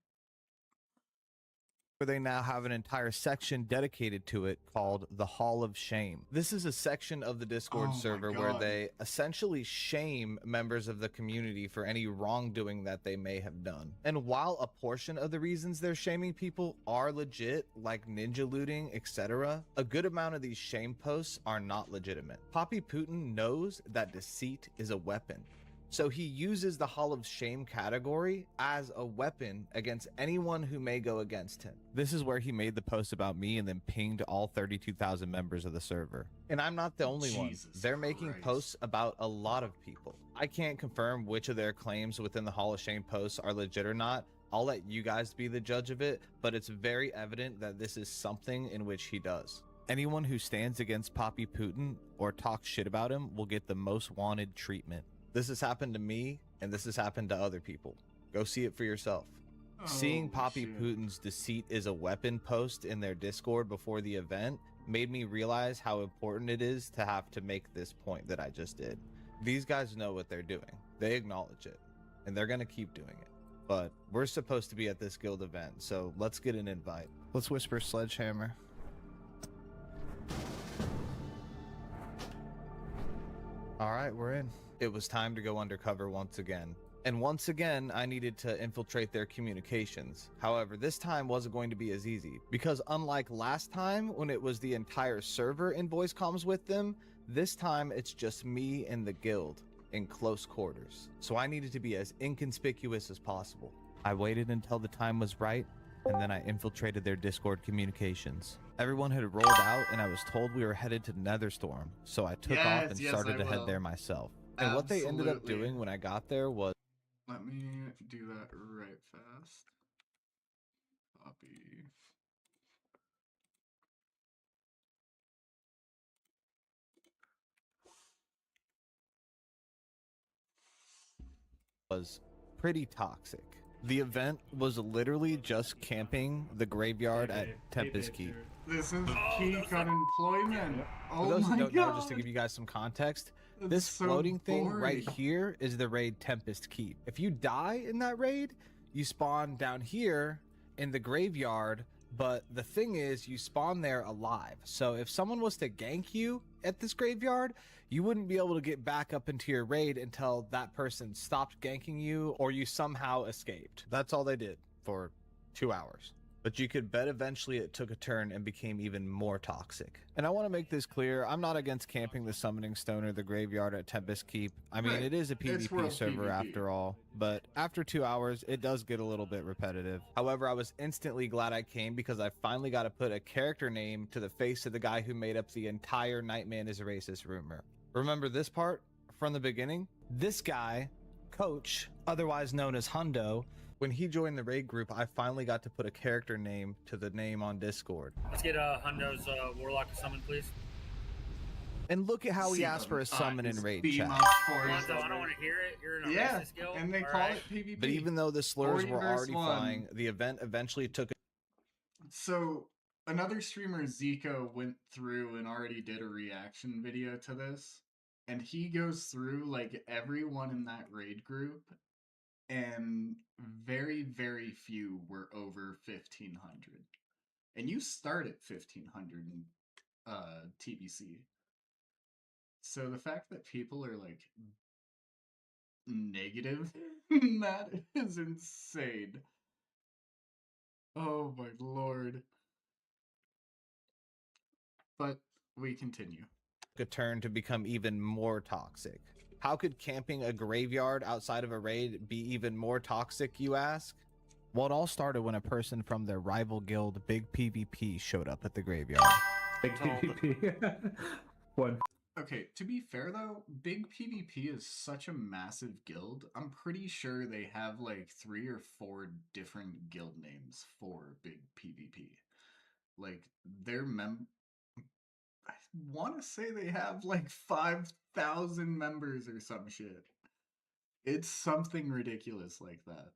where they now have an entire section dedicated to it called the Hall of Shame. This is a section of the Discord server where they essentially shame members of the community for any wrongdoing that they may have done. And while a portion of the reasons they're shaming people are legit, like ninja looting, etc., a good amount of these shame posts are not legitimate. Poppy Putin knows that deceit is a weapon. So he uses the Hall of Shame category as a weapon against anyone who may go against him. This is where he made the post about me and then pinged all 32,000 members of the server. And I'm not the only one. They're making posts about a lot of people. I can't confirm which of their claims within the Hall of Shame posts are legit or not. I'll let you guys be the judge of it, but it's very evident that this is something in which he does. Anyone who stands against Poppy Putin or talks shit about him will get the most wanted treatment. This has happened to me, and this has happened to other people. Go see it for yourself. Seeing Oh, Poppy shit. Putin's deceit is a weapon post in their Discord before the event made me realize how important it is to have to make this point that I just did. These guys know what they're doing. They acknowledge it, and they're going to keep doing it. But we're supposed to be at this guild event, so let's get an invite. Let's whisper Sledgehammer. All right, we're in. It was time to go undercover once again. And once again, I needed to infiltrate their communications. However, this time wasn't going to be as easy, because unlike last time when it was the entire server in voice comms with them, this time it's just me and the guild in close quarters. So I needed to be as inconspicuous as possible. I waited until the time was right, and then I infiltrated their Discord communications. Everyone had rolled out, and I was told we were headed to Netherstorm, so I took off and started to head there myself. And what they ended up doing when I got there was... Let me do that right fast. Copy. Was pretty toxic. The event was literally just camping the graveyard at Tempest Keep. This is peak unemployment. For Oh those who my don't god. know, just to give you guys some context, That's this so floating thing right boring. here is the raid Tempest Keep. If you die in that raid, you spawn down here in the graveyard, but the thing is you spawn there alive. So if someone was to gank you at this graveyard, you wouldn't be able to get back up into your raid until that person stopped ganking you or you somehow escaped. That's all they did for 2 hours. But you could bet eventually it took a turn and became even more toxic. And I want to make this clear, I'm not against camping the Summoning Stone or the graveyard at Tempest Keep. I mean, Right. it is a It's PvP world server PvP. after all, but after 2 hours, it does get a little bit repetitive. However, I was instantly glad I came because I finally got to put a character name to the face of the guy who made up the entire Nightman is a racist rumor. Remember this part from the beginning? This guy, Coach, otherwise known as Hundo, when he joined the raid group, I finally got to put a character name to the name on Discord. Let's get Hundo's Warlock to summon, please. And look at how he See asked for a summon in his raid beam chat. up for his Lonzo, I don't want to hear it. You're in a Yeah, racist guild. and they all call right? it PvP. But even though the slurs 40 were versus already 1. flying, the event eventually took So another streamer, Zico, went through and already did a reaction video to this, and he goes through like everyone in that raid group, and very, very few were over 1,500. And you start at 1,500 in TBC. So the fact that people are like negative, that is insane. Oh my lord. But we continue. a turn to become even more toxic. How could camping a graveyard outside of a raid be even more toxic, you ask? Well, it all started when a person from their rival guild, Big PvP, showed up at the graveyard. Big PvP. One. Okay, to be fair though, Big PvP is such a massive guild. I'm pretty sure they have like 3 or 4 different guild names for Big PvP. Like their I want to say they have like 5,000 members or some shit. It's something ridiculous like that.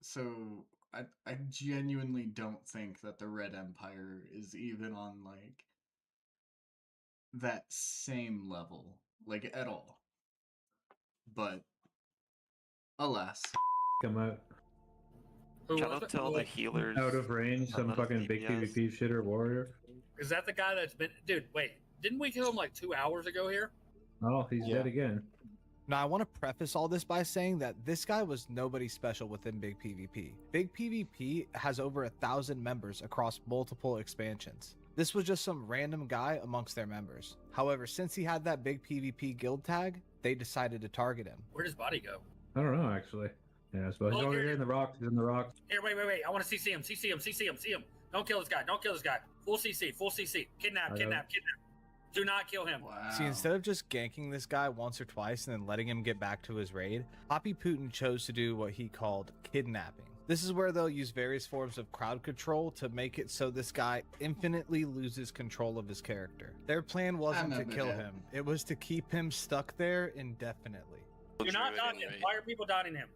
So I genuinely don't think that the Red Empire is even on like that same level, like at all. But alas, Come out. Who Shout was out it? to all Who the was- healers. Out of range, some Not enough fucking big DPS. PvP shitter warrior. Is that the guy that's been? Dude, wait. Didn't we kill him like 2 hours ago here? Oh, he's Yeah. dead again. Now, I want to preface all this by saying that this guy was nobody special within Big PvP. Big PvP has over 1,000 members across multiple expansions. This was just some random guy amongst their members. However, since he had that Big PvP guild tag, they decided to target him. Where'd his body go? I don't know actually. Yeah, I suppose he's Oh, over here it here in the rocks. He's in the rocks. Here, wait. I want to CC him. CC him. See him. Don't kill this guy. Full CC. Kidnap. Do not kill him. wow. See, instead of just ganking this guy once or twice and then letting him get back to his raid, Poppy Putin chose to do what he called kidnapping. This is where they'll use various forms of crowd control to make it so this guy infinitely loses control of his character. Their plan wasn't to kill him, it was to keep him stuck there indefinitely. Do not dot him. Why are people dotting him?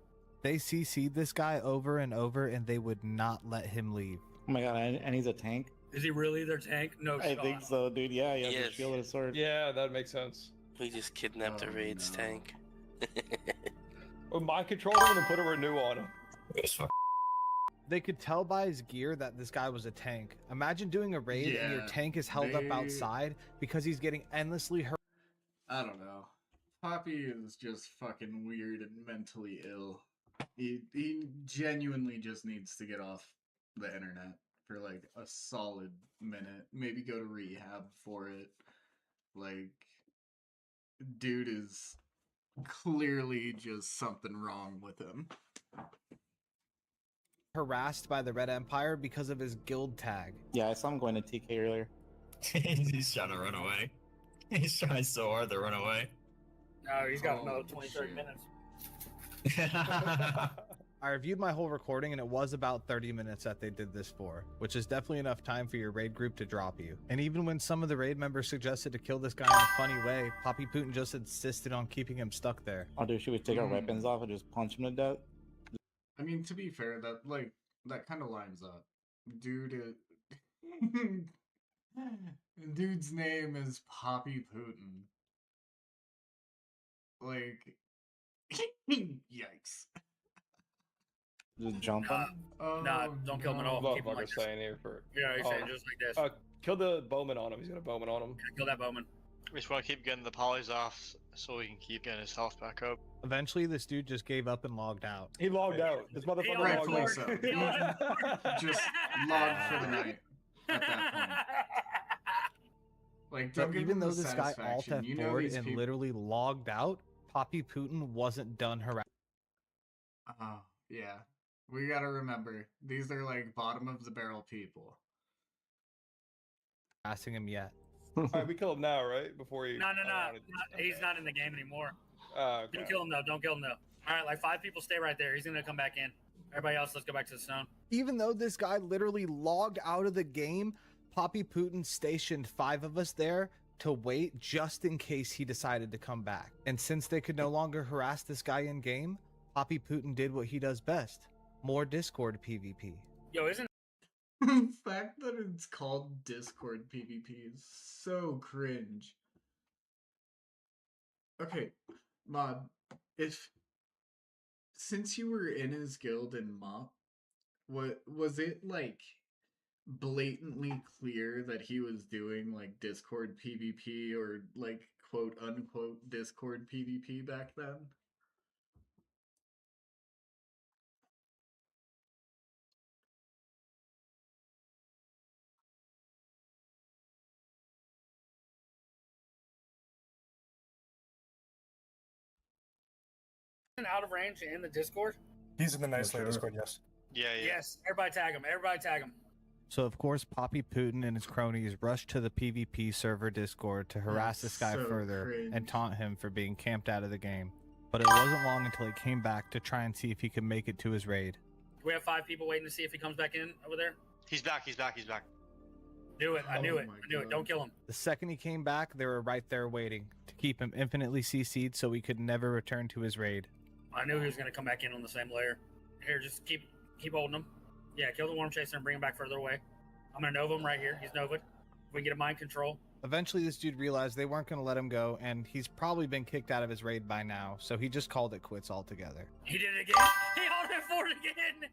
They CC'd this guy over and over, and they would not let him leave. Oh my god, and he's a tank? Is he really their tank? No I shot. think so, dude. Yeah, he has Yes. a shield and a sword. Yeah, that makes sense. We just kidnapped a raid's tank. Or mind controlled him and put a renew on him. They could tell by his gear that this guy was a tank. Imagine doing a raid and your Yeah, tank is held up outside because he's getting endlessly hurt. I don't know. Poppy is just fucking weird and mentally ill. He genuinely just needs to get off the internet for like a solid minute. Maybe go to rehab for it. Like, dude is clearly just something wrong with him. Harassed by the Red Empire because of his guild tag. Yeah, I saw him going to TK earlier. He's trying to run away. He's trying so hard to run away. No, he's got another 20, 30 minutes. I reviewed my whole recording and it was about 30 minutes that they did this for, which is definitely enough time for your raid group to drop you. And even when some of the raid members suggested to kill this guy in a funny way, Poppy Putin just insisted on keeping him stuck there. Oh, dude, should we take our weapons off and just punch him to death? I mean, to be fair, that kind of lines up. Dude, dude's name is Poppy Putin. Like, yikes. Just jump him? Nah, don't kill him at all. Keep him like Motherfucker's this. saying here for. Yeah, he's saying just like this. Kill the bowman on him. He's gonna bowman on him. Yeah, kill that bowman. We just want to keep getting the polys off so we can keep getting his health back up. Eventually, this dude just gave up and logged out. He logged out. This motherfucker logged Rightfully out. so. He just logged for the night at that point. Like, don't But give even him though the this guy alt satisfaction. You know F4'd these and people- literally logged out, Poppy Putin wasn't done Oh, yeah. We gotta remember, these are like bottom of the barrel people. harassing him yet. Alright, we kill him now, right? Before he. No. He's not in the game anymore. Okay. Don't kill him though. Don't kill him though. All right, like 5 people stay right there. He's gonna come back in. Everybody else, let's go back to the stone. Even though this guy literally logged out of the game, Poppy Putin stationed 5 of us there to wait just in case he decided to come back. And since they could no longer harass this guy in game, Poppy Putin did what he does best. More Discord PvP. Yo, isn't The fact that it's called Discord PvP is so cringe. Okay, Mod, since you were in his guild in MOP, what was it like blatantly clear that he was doing like Discord PvP or like quote unquote Discord PvP back then? out of range in the Discord? He's in the nice lady Discord, yes. Yeah. Yes. Everybody tag him. Everybody tag him. So of course Poppy Putin and his cronies rushed to the PvP server Discord to harass this guy so further cringe. and taunt him for being camped out of the game. But it wasn't long until he came back to try and see if he could make it to his raid. We have 5 people waiting to see if he comes back in over there. He's back. He's back. He's back. Do it. I knew it. my I knew it. God. Don't kill him. The second he came back, they were right there waiting to keep him infinitely CC'd so he could never return to his raid. I knew he was gonna come back in on the same layer. Here, just keep holding him. Yeah, kill the worm chaser and bring him back further away. I'm gonna Nova him right here. He's Nova'd. We can get a mind control. Eventually this dude realized they weren't going to let him go, and he's probably been kicked out of his raid by now, so he just called it quits altogether. He did it again. He held it for it again.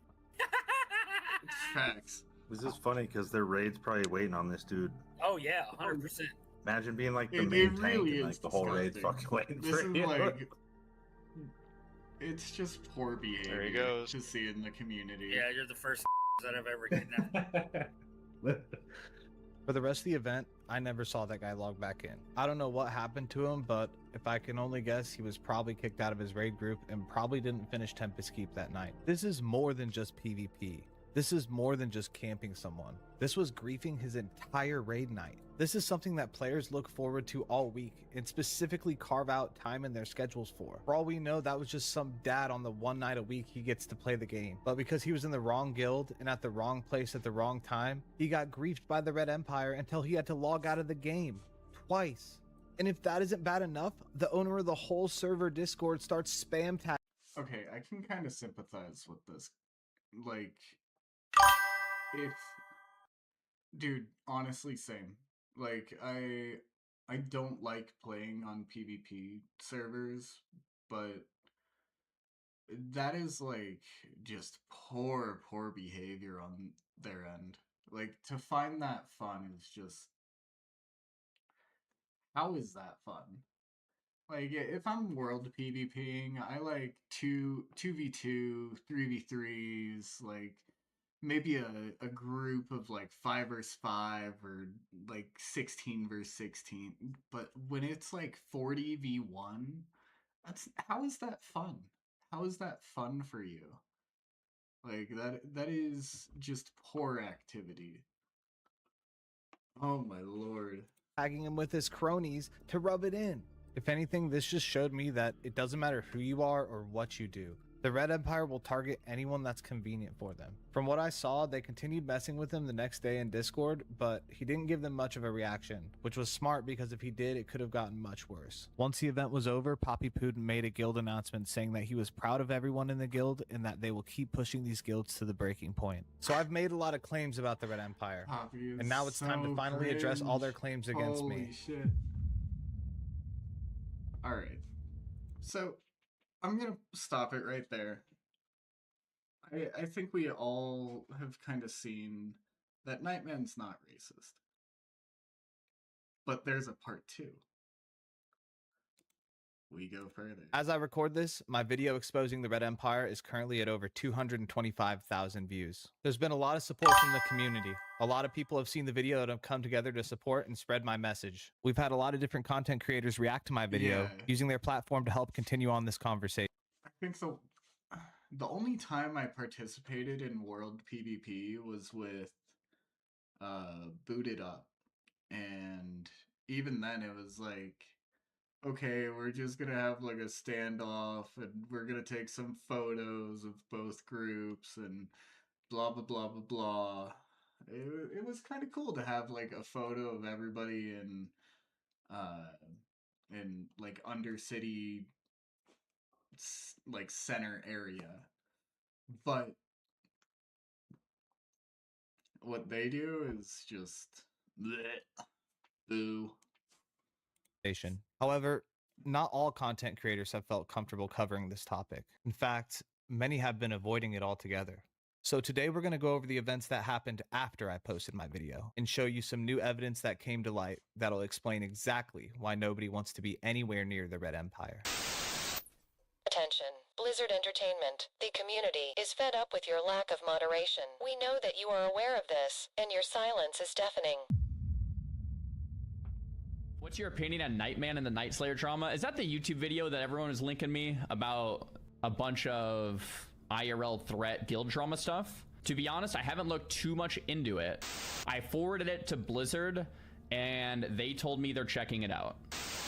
Facts. This is funny because their raid's probably waiting on this dude. Oh yeah, 100%. Imagine being like the It main tank really and is like the whole raid's disgusting. fucking waiting This for is you. like, it's just poor behavior. There he goes. To see in the community. Yeah, you're the first that I've ever kidnapped. For the rest of the event, I never saw that guy log back in. I don't know what happened to him, but if I can only guess, he was probably kicked out of his raid group and probably didn't finish Tempest Keep that night. This is more than just PvP. This is more than just camping someone. This was griefing his entire raid night. This is something that players look forward to all week and specifically carve out time in their schedules for. For all we know, that was just some dad on the one night a week he gets to play the game. But because he was in the wrong guild and at the wrong place at the wrong time, he got griefed by the Red Empire until he had to log out of the game twice. And if that isn't bad enough, the owner of the whole server Discord starts spam tagging. Okay, I can kind of sympathize with this. Like, if, dude, honestly, same. Like, I don't like playing on PvP servers, but that is like just poor behavior on their end. Like, to find that fun is just, how is that fun? Like, if I'm world PvPing, I like 2v2, 3v3s, like maybe a group of like 5 versus 5 or like 16 versus 16. But when it's like 40v1, that's, how is that fun? How is that fun for you? Like, that is just poor activity. Oh my lord. Tagging him with his cronies to rub it in. If anything, this just showed me that it doesn't matter who you are or what you do. The Red Empire will target anyone that's convenient for them. From what I saw, they continued messing with him the next day in Discord, but he didn't give them much of a reaction, which was smart because if he did, it could have gotten much worse. Once the event was over, Poppy Putin made a guild announcement saying that he was proud of everyone in the guild and that they will keep pushing these guilds to the breaking point. So I've made a lot of claims about the Red Empire, Poppy is and now it's time to so finally address all their cringe. claims against Holy me. shit. Alright. So, I'm gonna stop it right there. I think we all have kind of seen that Nightman's not racist. But there's a part 2. We go further. As I record this, my video exposing the Red Empire is currently at over 225,000 views. There's been a lot of support from the community. A lot of people have seen the video and have come together to support and spread my message. We've had a lot of different content creators react to my video, using their platform to help continue on this conversation. I think the only time I participated in World PvP was with Booted Up. And even then it was like, okay, we're just gonna have like a standoff and we're gonna take some photos of both groups and blah blah blah blah blah. It was kind of cool to have like a photo of everybody in like Undercity like center area. But what they do is just bleh, boo. However, not all content creators have felt comfortable covering this topic. In fact, many have been avoiding it altogether. So today we're going to go over the events that happened after I posted my video and show you some new evidence that came to light that'll explain exactly why nobody wants to be anywhere near the Red Empire. Attention, Blizzard Entertainment. The community is fed up with your lack of moderation. We know that you are aware of this, and your silence is deafening. What's your opinion on Nightman and the Night Slayer drama? Is that the YouTube video that everyone was linking me about a bunch of IRL threat guild drama stuff? To be honest, I haven't looked too much into it. I forwarded it to Blizzard and they told me they're checking it out.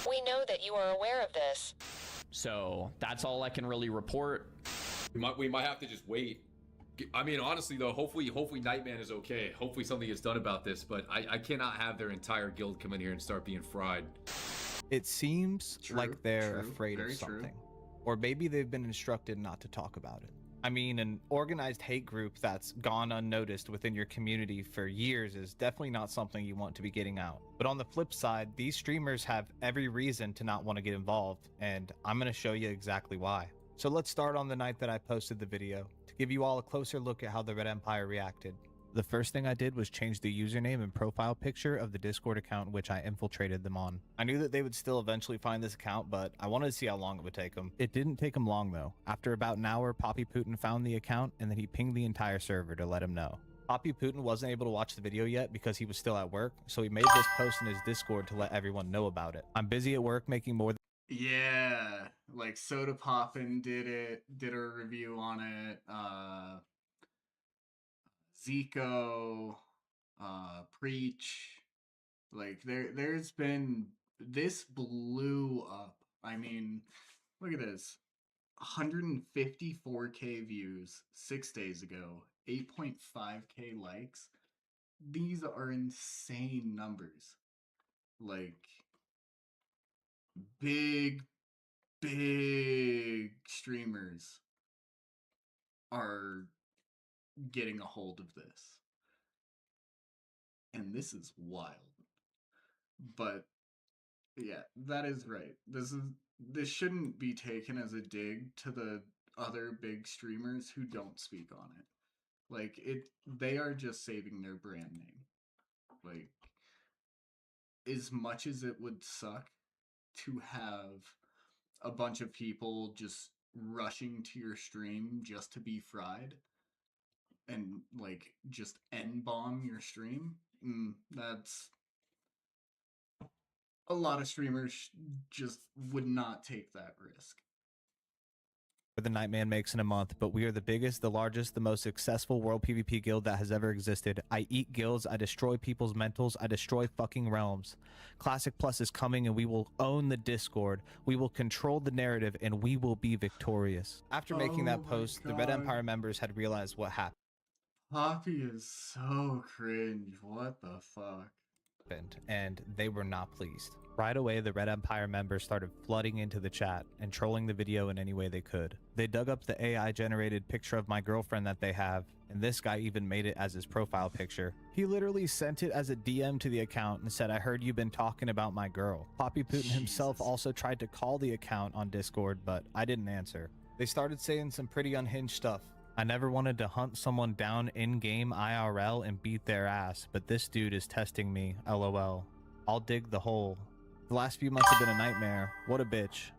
We know that you are aware of this. So that's all I can really report. We might have to just wait. I mean, honestly though, hopefully Nightman is okay. Hopefully something gets done about this, but I cannot have their entire guild come in here and start being fried. It seems like they're afraid of something. Or maybe they've been instructed not to talk about it. I mean, an organized hate group that's gone unnoticed within your community for years is definitely not something you want to be getting out. But on the flip side, these streamers have every reason to not want to get involved, and I'm going to show you exactly why. So let's start on the night that I posted the video to give you all a closer look at how the Red Empire reacted. The first thing I did was change the username and profile picture of the Discord account which I infiltrated them on. I knew that they would still eventually find this account, but I wanted to see how long it would take them. It didn't take them long though. After about an hour, Poppy Putin found the account and then he pinged the entire server to let him know. Poppy Putin wasn't able to watch the video yet because he was still at work, so he made this post in his Discord to let everyone know about it. I'm busy at work making more than Yeah, like Soda Poppin did a review on it. Zico, Preach, like there's been, this blew up. I mean, look at this. 154k views 6 days ago, 8.5k likes. These are insane numbers. Like big big streamers are getting a hold of this. And this is wild. But yeah, that is right. This shouldn't be taken as a dig to the other big streamers who don't speak on it. Like they are just saving their brand name. Like, as much as it would suck to have a bunch of people just rushing to your stream just to be fried and like just N-bomb your stream, that's a lot of streamers just would not take that risk. The Nightman makes in a month, but we are the biggest, the largest, the most successful world PvP guild that has ever existed. I eat guilds, I destroy people's mentals, I destroy fucking realms. Classic Plus is coming and we will own the Discord. We will control the narrative and we will be victorious. After making that post, the Red Empire members had realized what happened. Poppy is so cringe. What the fuck? And they were not pleased. Right away, the Red Empire members started flooding into the chat and trolling the video in any way they could. They dug up the AI generated picture of my girlfriend that they have, and this guy even made it as his profile picture. He literally sent it as a DM to the account and said, "I heard you've been talking about my girl." Poppy Putin himself also tried to call the account on Discord, but I didn't answer. They started saying some pretty unhinged stuff. I never wanted to hunt someone down in-game IRL and beat their ass, but this dude is testing me, LOL. I'll dig the hole. The last few months have been a nightmare. What a bitch.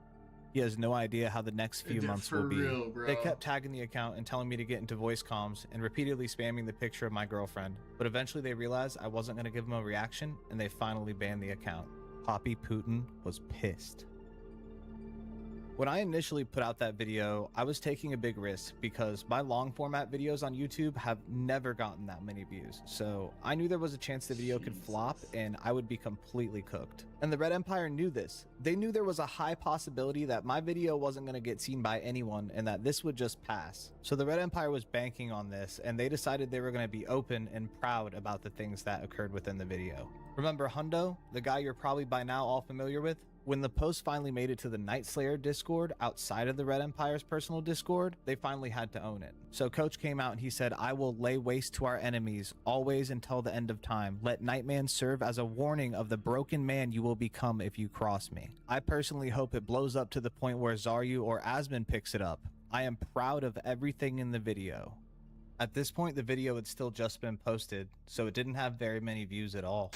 He has no idea how the next few months will be. Real, bro. They kept tagging the account and telling me to get into voice comms and repeatedly spamming the picture of my girlfriend. But eventually they realized I wasn't going to give them a reaction and they finally banned the account. Poppy Putin was pissed. When I initially put out that video, I was taking a big risk because my long format videos on YouTube have never gotten that many views. So I knew there was a chance the video could flop and I would be completely cooked. And the Red Empire knew this. They knew there was a high possibility that my video wasn't going to get seen by anyone and that this would just pass. So the Red Empire was banking on this and they decided they were going to be open and proud about the things that occurred within the video. Remember Hundo, the guy you're probably by now all familiar with? When the post finally made it to the Night Slayer Discord outside of the Red Empire's personal Discord, they finally had to own it. So Coach came out and he said, "I will lay waste to our enemies, always until the end of time. Let Nightman serve as a warning of the broken man you will become if you cross me." I personally hope it blows up to the point where Zaryu or Asmon picks it up. I am proud of everything in the video. At this point, the video had still just been posted, so it didn't have very many views at all.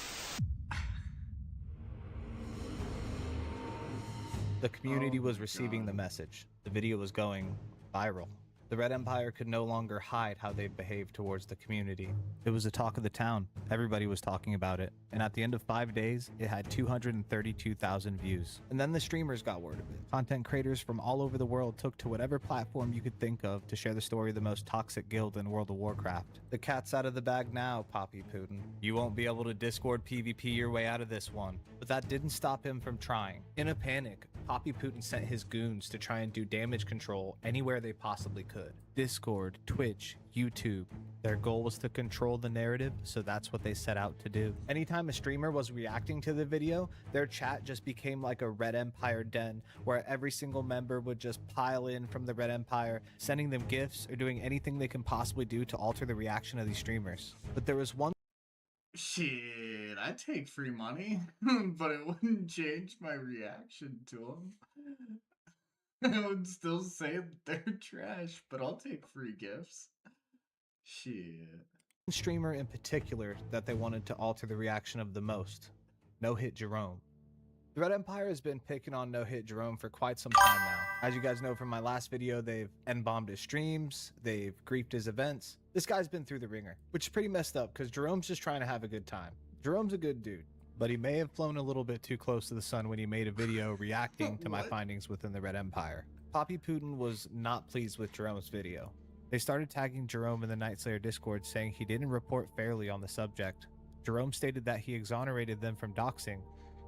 The community was receiving the message. The video was going viral. The Red Empire could no longer hide how they behaved towards the community. It was the talk of the town. Everybody was talking about it. And at the end of 5 days, it had 232,000 views. And then the streamers got word of it. Content creators from all over the world took to whatever platform you could think of to share the story of the most toxic guild in World of Warcraft. The cat's out of the bag now, Poppy Putin. You won't be able to Discord PvP your way out of this one. But that didn't stop him from trying. In a panic, Poppy Putin sent his goons to try and do damage control anywhere they possibly could. Discord, Twitch, YouTube. Their goal was to control the narrative, so that's what they set out to do. Anytime a streamer was reacting to the video, their chat just became like a Red Empire den, where every single member would just pile in from the Red Empire, sending them gifts or doing anything they can possibly do to alter the reaction of these streamers. But there was one Shit, I'd take free money, but it wouldn't change my reaction to them. I would still say they're trash, but I'll take free gifts. Shit. streamer in particular that they wanted to alter the reaction of the most. No Hit Jerome. The Red Empire has been picking on No Hit Jerome for quite some time now. As you guys know from my last video, they've N-bombed his streams, they've griefed his events. This guy's been through the ringer, which is pretty messed up because Jerome's just trying to have a good time. Jerome's a good dude, but he may have flown a little bit too close to the sun when he made a video reacting to my findings within the Red Empire. Poppy Putin was not pleased with Jerome's video. They started tagging Jerome in the Night Slayer Discord saying he didn't report fairly on the subject. Jerome stated that he exonerated them from doxing,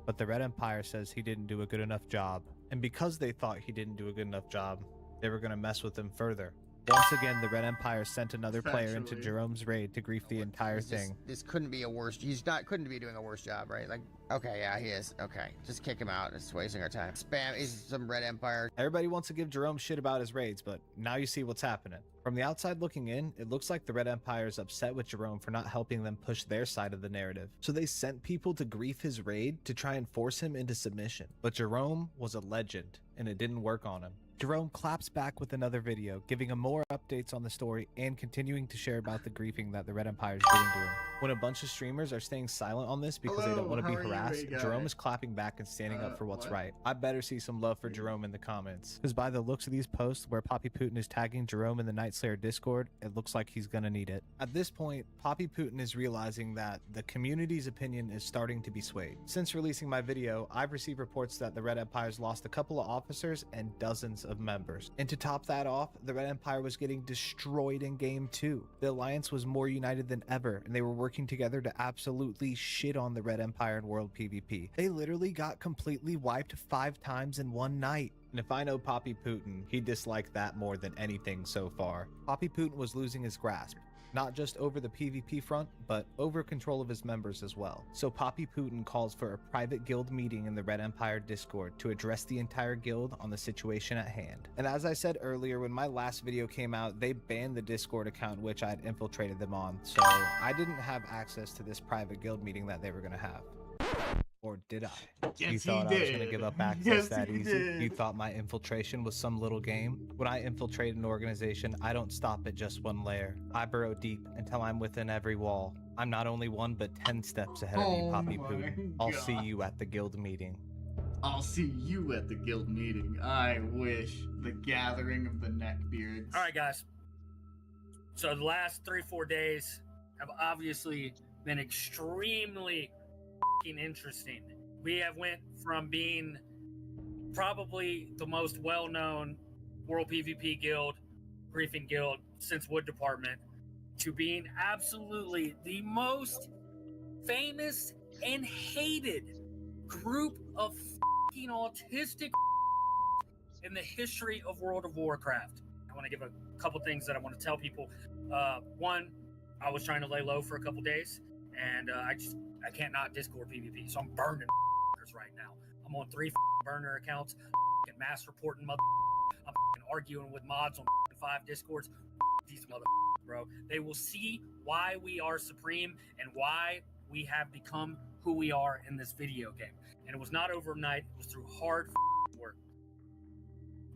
but the Red Empire says he didn't do a good enough job. And because they thought he didn't do a good enough job, they were going to mess with him further. Once again, the Red Empire sent another player into Factually. Jerome's raid to grief the entire thing. This couldn't be a worse. Couldn't be doing a worse job, right? Like, okay, yeah, he is. Okay, just kick him out. It's wasting our time. Spam is some Red Empire. Everybody wants to give Jerome shit about his raids, but now you see what's happening. From the outside looking in, it looks like the Red Empire is upset with Jerome for not helping them push their side of the narrative. So they sent people to grief his raid to try and force him into submission. But Jerome was a legend, and it didn't work on him. Jerome claps back with another video, giving him more updates on the story and continuing to share about the griefing that the Red Empire is doing to him. When a bunch of streamers are staying silent on this because they don't want to be harassed, Jerome is clapping back and standing up for what's right. I better see some love for Jerome in the comments, because by the looks of these posts where Poppy Putin is tagging Jerome in the Night Slayer Discord, it looks like he's gonna need it. At this point, Poppy Putin is realizing that the community's opinion is starting to be swayed. Since releasing my video, I've received reports that the Red Empire's lost a couple of officers and dozens of members. And to top that off, the Red Empire was getting destroyed in game 2. The Alliance was more united than ever, and they were working together to absolutely shit on the Red Empire in World PvP. They literally got completely wiped 5 times in one night. And if I know Poppy Putin, he disliked that more than anything so far. Poppy Putin was losing his grasp, not just over the PvP front, but over control of his members as well. So Poppy Putin calls for a private guild meeting in the Red Empire Discord to address the entire guild on the situation at hand. And as I said earlier, when my last video came out, they banned the Discord account which I had infiltrated them on, so I didn't have access to this private guild meeting that they were going to have. Or did I? Yes, You thought he I was going to did. give up access Yes, that he easy? did. You thought my infiltration was some little game? When I infiltrate an organization, I don't stop at just one layer. I burrow deep until I'm within every wall. I'm not only 1 but 10 steps ahead of you, Poppy my Putin. I'll see God. you at the guild meeting. I'll see you at the guild meeting. I wish. The gathering of the neckbeards. All right, guys. So the last 3-4 days have obviously been extremely fucking interesting. We have went from being probably the most well-known World PvP guild, griefing guild since Wood Department, to being absolutely the most famous and hated group of fucking autistic in the history of World of Warcraft. I want to give a couple things that I want to tell people. One, I was trying to lay low for a couple days, and I can't not Discord PvP, so I'm burning right now. I'm on 3 burner accounts, mass reporting I'm arguing with mods on 5 Discords. These bro. They will see why we are supreme and why we have become who we are in this video game. And it was not overnight, it was through hard work.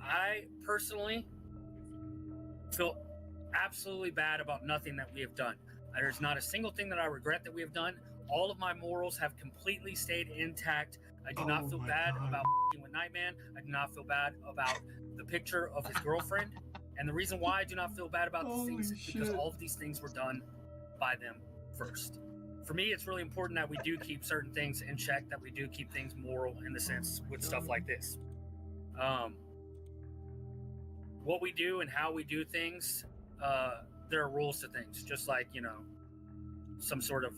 I personally feel absolutely bad about nothing that we have done. There's not a single thing that I regret that we have done. All of my morals have completely stayed intact. I do not feel bad about with Nightman. I do not feel bad about the picture of his girlfriend. And the reason why I do not feel bad about these things is because all of these things were done by them first. For me, it's really important that we do keep certain things in check, that we do keep things moral in the sense with stuff like this. What we do and how we do things, there are rules to things, just like, you know, some sort of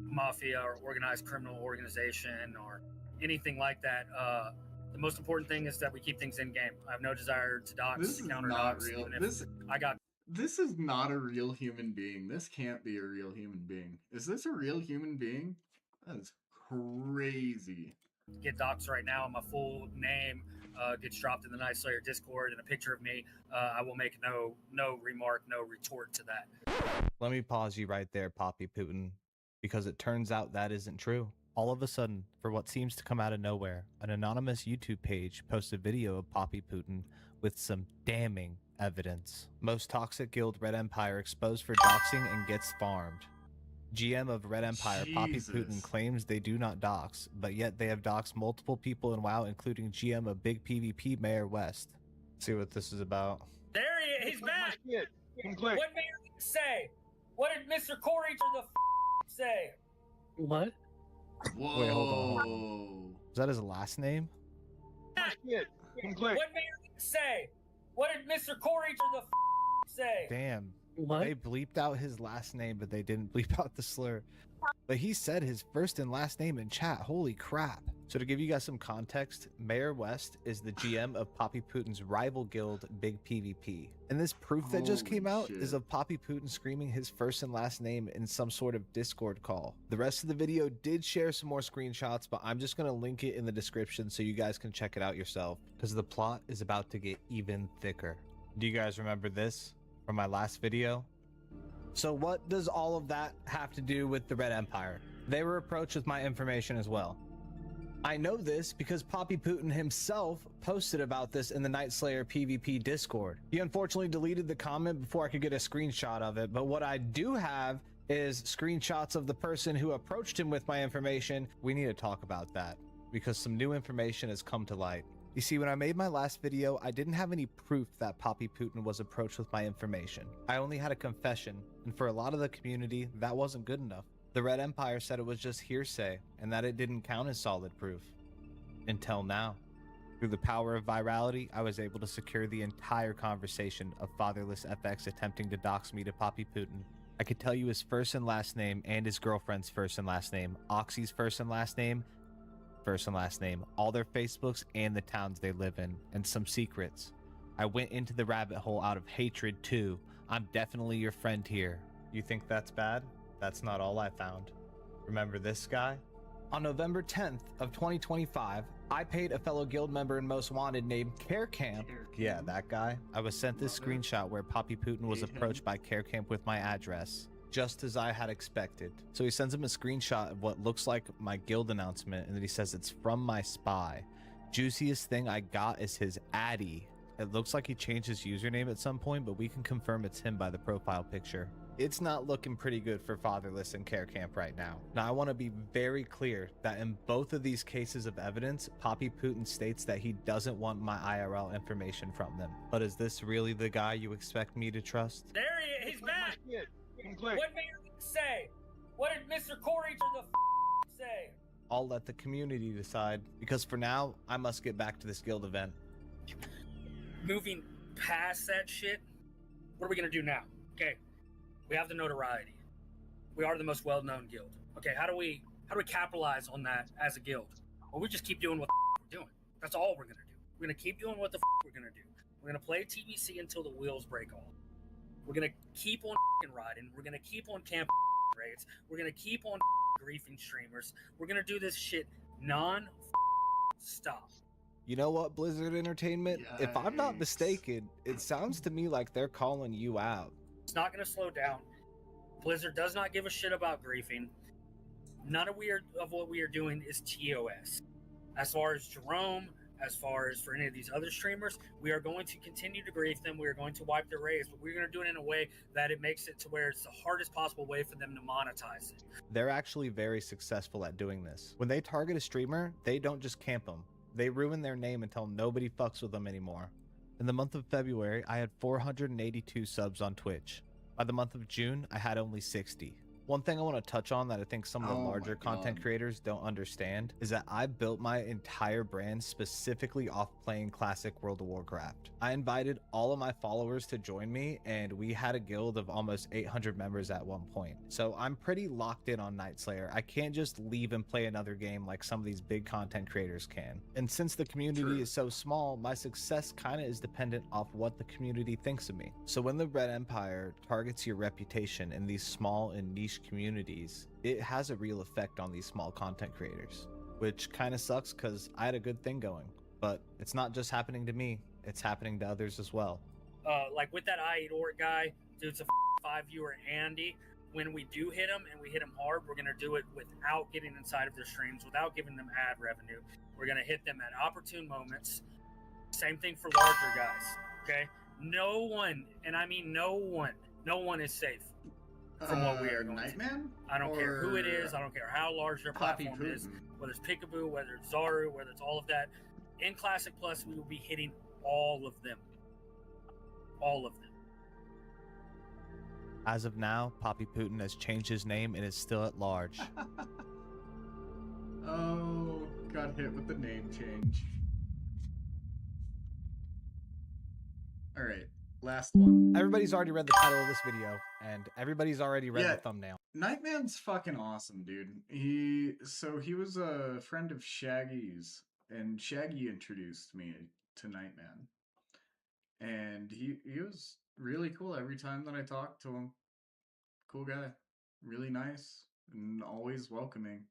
mafia or organized criminal organization or anything like that. The most important thing is that we keep things in game. I have no desire to dox, counter dox. This is not a real human being. This can't be a real human being. Is this a real human being? That is crazy. Get doxxed right now. My full name gets dropped in the Night Slayer Discord and a picture of me. I will make no remark, no retort to that. Let me pause you right there, Poppy Putin, because it turns out that isn't true. All of a sudden, for what seems to come out of nowhere, an anonymous YouTube page posted a video of Poppy Putin with some damning evidence. Most toxic guild Red Empire exposed for doxing and gets farmed. GM of Red Empire, Poppy Putin, claims they do not dox, but yet they have doxed multiple people in WoW, including GM of Big PvP Mayor West. Let's see what this is about. There he is. He's back. What Mayor say? What did Mr. Corey to the say? What? Whoa. Wait, hold on. Is that his last name? What Mayor say? What did Mr. Corey to the say? Damn. They bleeped out his last name, but they didn't bleep out the slur. But he said his first and last name in chat. Holy crap. So to give you guys some context, Mayor West is the GM of Poppy Putin's rival guild, Big PvP. And this proof that just came out is of Poppy Putin screaming his first and last name in some sort of Discord call. The rest of the video did share some more screenshots, but I'm just going to link it in the description so you guys can check it out yourself, because the plot is about to get even thicker. Do you guys remember this from my last video? So what does all of that have to do with the Red Empire? They were approached with my information as well. I know this because Poppy Putin himself posted about this in the Night Slayer PvP Discord. He unfortunately deleted the comment before I could get a screenshot of it, but what I do have is screenshots of the person who approached him with my information. We need to talk about that because some new information has come to light. You see, when I made my last video, I didn't have any proof that Poppy Putin was approached with my information. I only had a confession, and for a lot of the community, that wasn't good enough. The Red Empire said it was just hearsay, and that it didn't count as solid proof. Until now. Through the power of virality, I was able to secure the entire conversation of Fatherless FX attempting to dox me to Poppy Putin. I could tell you his first and last name and his girlfriend's first and last name, Oxy's first and last name, all their Facebooks and the towns they live in, and some secrets. I went into the rabbit hole out of hatred too. I'm definitely your friend here. You think that's bad? That's not all I found. Remember this guy? On November 10th of 2025, I paid a fellow guild member and most wanted named CareCamp. Yeah, that guy. I was sent this screenshot where Poppy Putin was approached by CareCamp with my address, just as I had expected. So he sends him a screenshot of what looks like my guild announcement, and then he says it's from my spy. Juiciest thing I got is his addy. It looks like he changed his username at some point, but we can confirm it's him by the profile picture. It's not looking pretty good for Fatherless and CareCamp right now. Now, I want to be very clear that in both of these cases of evidence, Poppy Putin states that he doesn't want my IRL information from them. But is this really the guy you expect me to trust? There he is. He's back. What did you say? What did Mr. Corey say? I'll let the community decide, because for now, I must get back to this guild event. Moving past that shit, what are we gonna do now? Okay, we have the notoriety. We are the most well-known guild. Okay, how do we capitalize on that as a guild? Well, we just keep doing what we're doing. That's all we're gonna do. We're gonna keep doing what the we're gonna do. We're gonna play TBC until the wheels break off. We're gonna keep on riding. We're gonna keep on camping raids. We're gonna keep on griefing streamers. We're gonna do this shit non-stop. You know what, Blizzard Entertainment? If I'm not mistaken, it sounds to me like they're calling you out. It's not going to slow down. Blizzard does not give a shit about griefing. None of what we are doing is TOS. As far as Jerome, as far as for any of these other streamers, we are going to continue to grief them. We are going to wipe their raids, but we're going to do it in a way that it makes it to where it's the hardest possible way for them to monetize it. They're actually very successful at doing this. When they target a streamer, they don't just camp them. They ruin their name until nobody fucks with them anymore. In the month of February, I had 482 subs on Twitch. By the month of June, I had only 60. One thing I want to touch on that I think some of the larger content creators don't understand is that I built my entire brand specifically off playing classic World of Warcraft. I invited all of my followers to join me, and we had a guild of almost 800 members at one point. So I'm pretty locked in on Night Slayer. I can't just leave and play another game like some of these big content creators can. And since the community is so small, my success kind of is dependent off what the community thinks of me. So when the Red Empire targets your reputation in these small and niche communities, it has a real effect on these small content creators, which kind of sucks because I had a good thing going. But it's not just happening to me, it's happening to others as well. Like with that I8ORC guy, dude, it's a 5 viewer Andy. When we do hit him and we hit him hard, we're going to do it without getting inside of their streams, without giving them ad revenue. We're going to hit them at opportune moments. Same thing for larger guys, okay? No one, and I mean no one is safe from what we are going Nightman? I don't care who it is. I don't care how large their platform is. Whether it's Peekaboo, whether it's Zaru, whether it's all of that. In Classic Plus, we will be hitting all of them. All of them. As of now, Poppy Putin has changed his name and is still at large. Oh, got hit with the name change. Alright. Last one. Everybody's already read the title of this video, and everybody's already read Yeah. the thumbnail. Nightman's fucking awesome, dude. He was a friend of Shaggy's, and Shaggy introduced me to Nightman. And he was really cool every time that I talked to him. Cool guy. Really nice and always welcoming.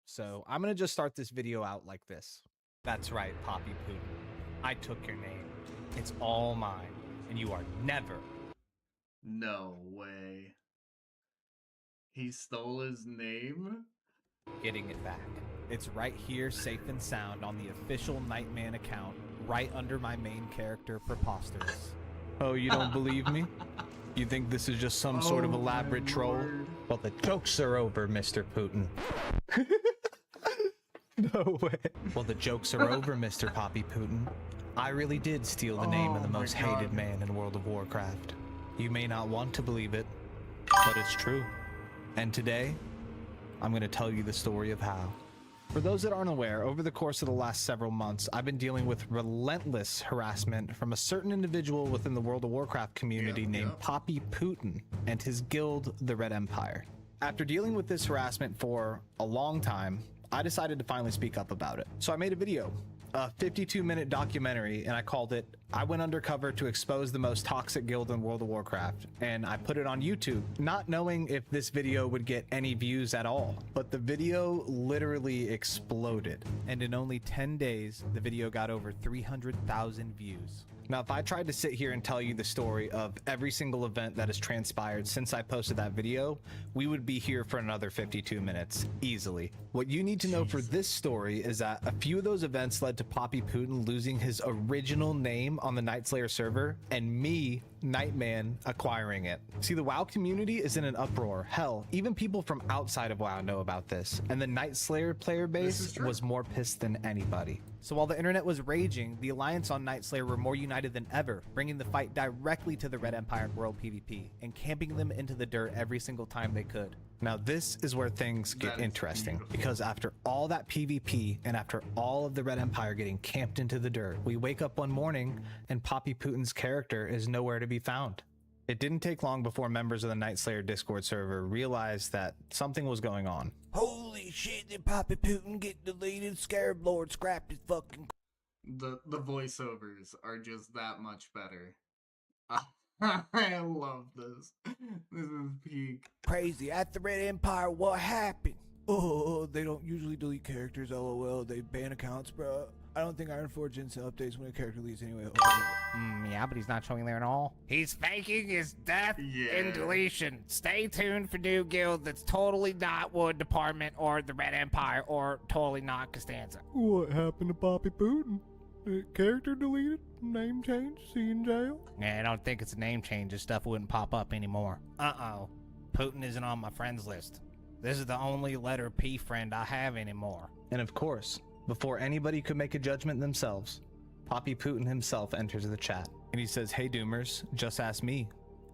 So I'm gonna just start this video out like this. That's right, Poppy Putin. I took your name. It's all mine, and you are never. No way. He stole his name? Getting it back. It's right here, safe and sound, on the official Nightman account, right under my main character, Preposterous. Oh, you don't believe me? You think this is just some sort of elaborate troll? Well, the jokes are over, Mr. Putin. No way. Well, the jokes are over, Mr. Poppy Putin. I really did steal the name of the most hated man in World of Warcraft. You may not want to believe it, but it's true. And today, I'm going to tell you the story of how. For those that aren't aware, over the course of the last several months, I've been dealing with relentless harassment from a certain individual within the World of Warcraft community named Poppy Putin and his guild, the Red Empire. After dealing with this harassment for a long time, I decided to finally speak up about it. So I made a video, a 52-minute documentary, and I called it, I Went Undercover to Expose the Most Toxic Guild in World of Warcraft. And I put it on YouTube, not knowing if this video would get any views at all. But the video literally exploded. And in only 10 days, the video got over 300,000 views. Now, if I tried to sit here and tell you the story of every single event that has transpired since I posted that video, we would be here for another 52 minutes, easily. What you need to know for this story is that a few of those events led to Poppy Putin losing his original name on the Nightslayer server, and me, Nightman, acquiring it. See, the WoW community is in an uproar. Hell, even people from outside of WoW know about this, and the Nightslayer player base was more pissed than anybody. So while the internet was raging, the Alliance on Nightslayer were more united than ever, bringing the fight directly to the Red Empire in World PvP, and camping them into the dirt every single time they could. Now this is where things get interesting, because after all that PvP, and after all of the Red Empire getting camped into the dirt, we wake up one morning, and Poppy Putin's character is nowhere to be found. It didn't take long before members of the Nightslayer Discord server realized that something was going on. Holy shit, did Poppy Putin get deleted? Scarab Lord scrapped his fucking... The voiceovers are just that much better. I love this. This is peak. Crazy. At the Red Empire, what happened? Oh, they don't usually delete characters, lol. They ban accounts, bro. I don't think Ironforge instant updates when a character leaves anyway. Yeah, but he's not showing there at all. He's faking his death and deletion. Stay tuned for new guild that's totally not Wood Department or the Red Empire or totally not Costanza. What happened to Poppy Putin? Character deleted? Name change? Is he in jail? Yeah, I don't think it's a name change. This stuff wouldn't pop up anymore. Uh-oh. Putin isn't on my friends list. This is the only letter P friend I have anymore. And of course, before anybody could make a judgment themselves, Poppy Putin himself enters the chat. And he says, hey Doomers, just ask me.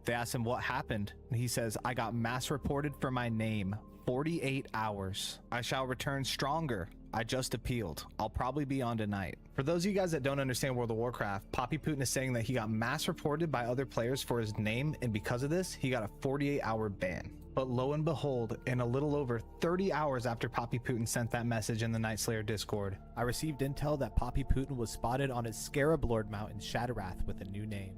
They ask him what happened. And he says, I got mass reported for my name. 48 hours. I shall return stronger. I just appealed. I'll probably be on tonight. For those of you guys that don't understand World of Warcraft, Poppy Putin is saying that he got mass reported by other players for his name, and because of this, he got a 48-hour ban. But lo and behold, in a little over 30 hours after Poppy Putin sent that message in the Nightslayer Discord, I received intel that Poppy Putin was spotted on his Scarab Lord mount in Shadowrath with a new name.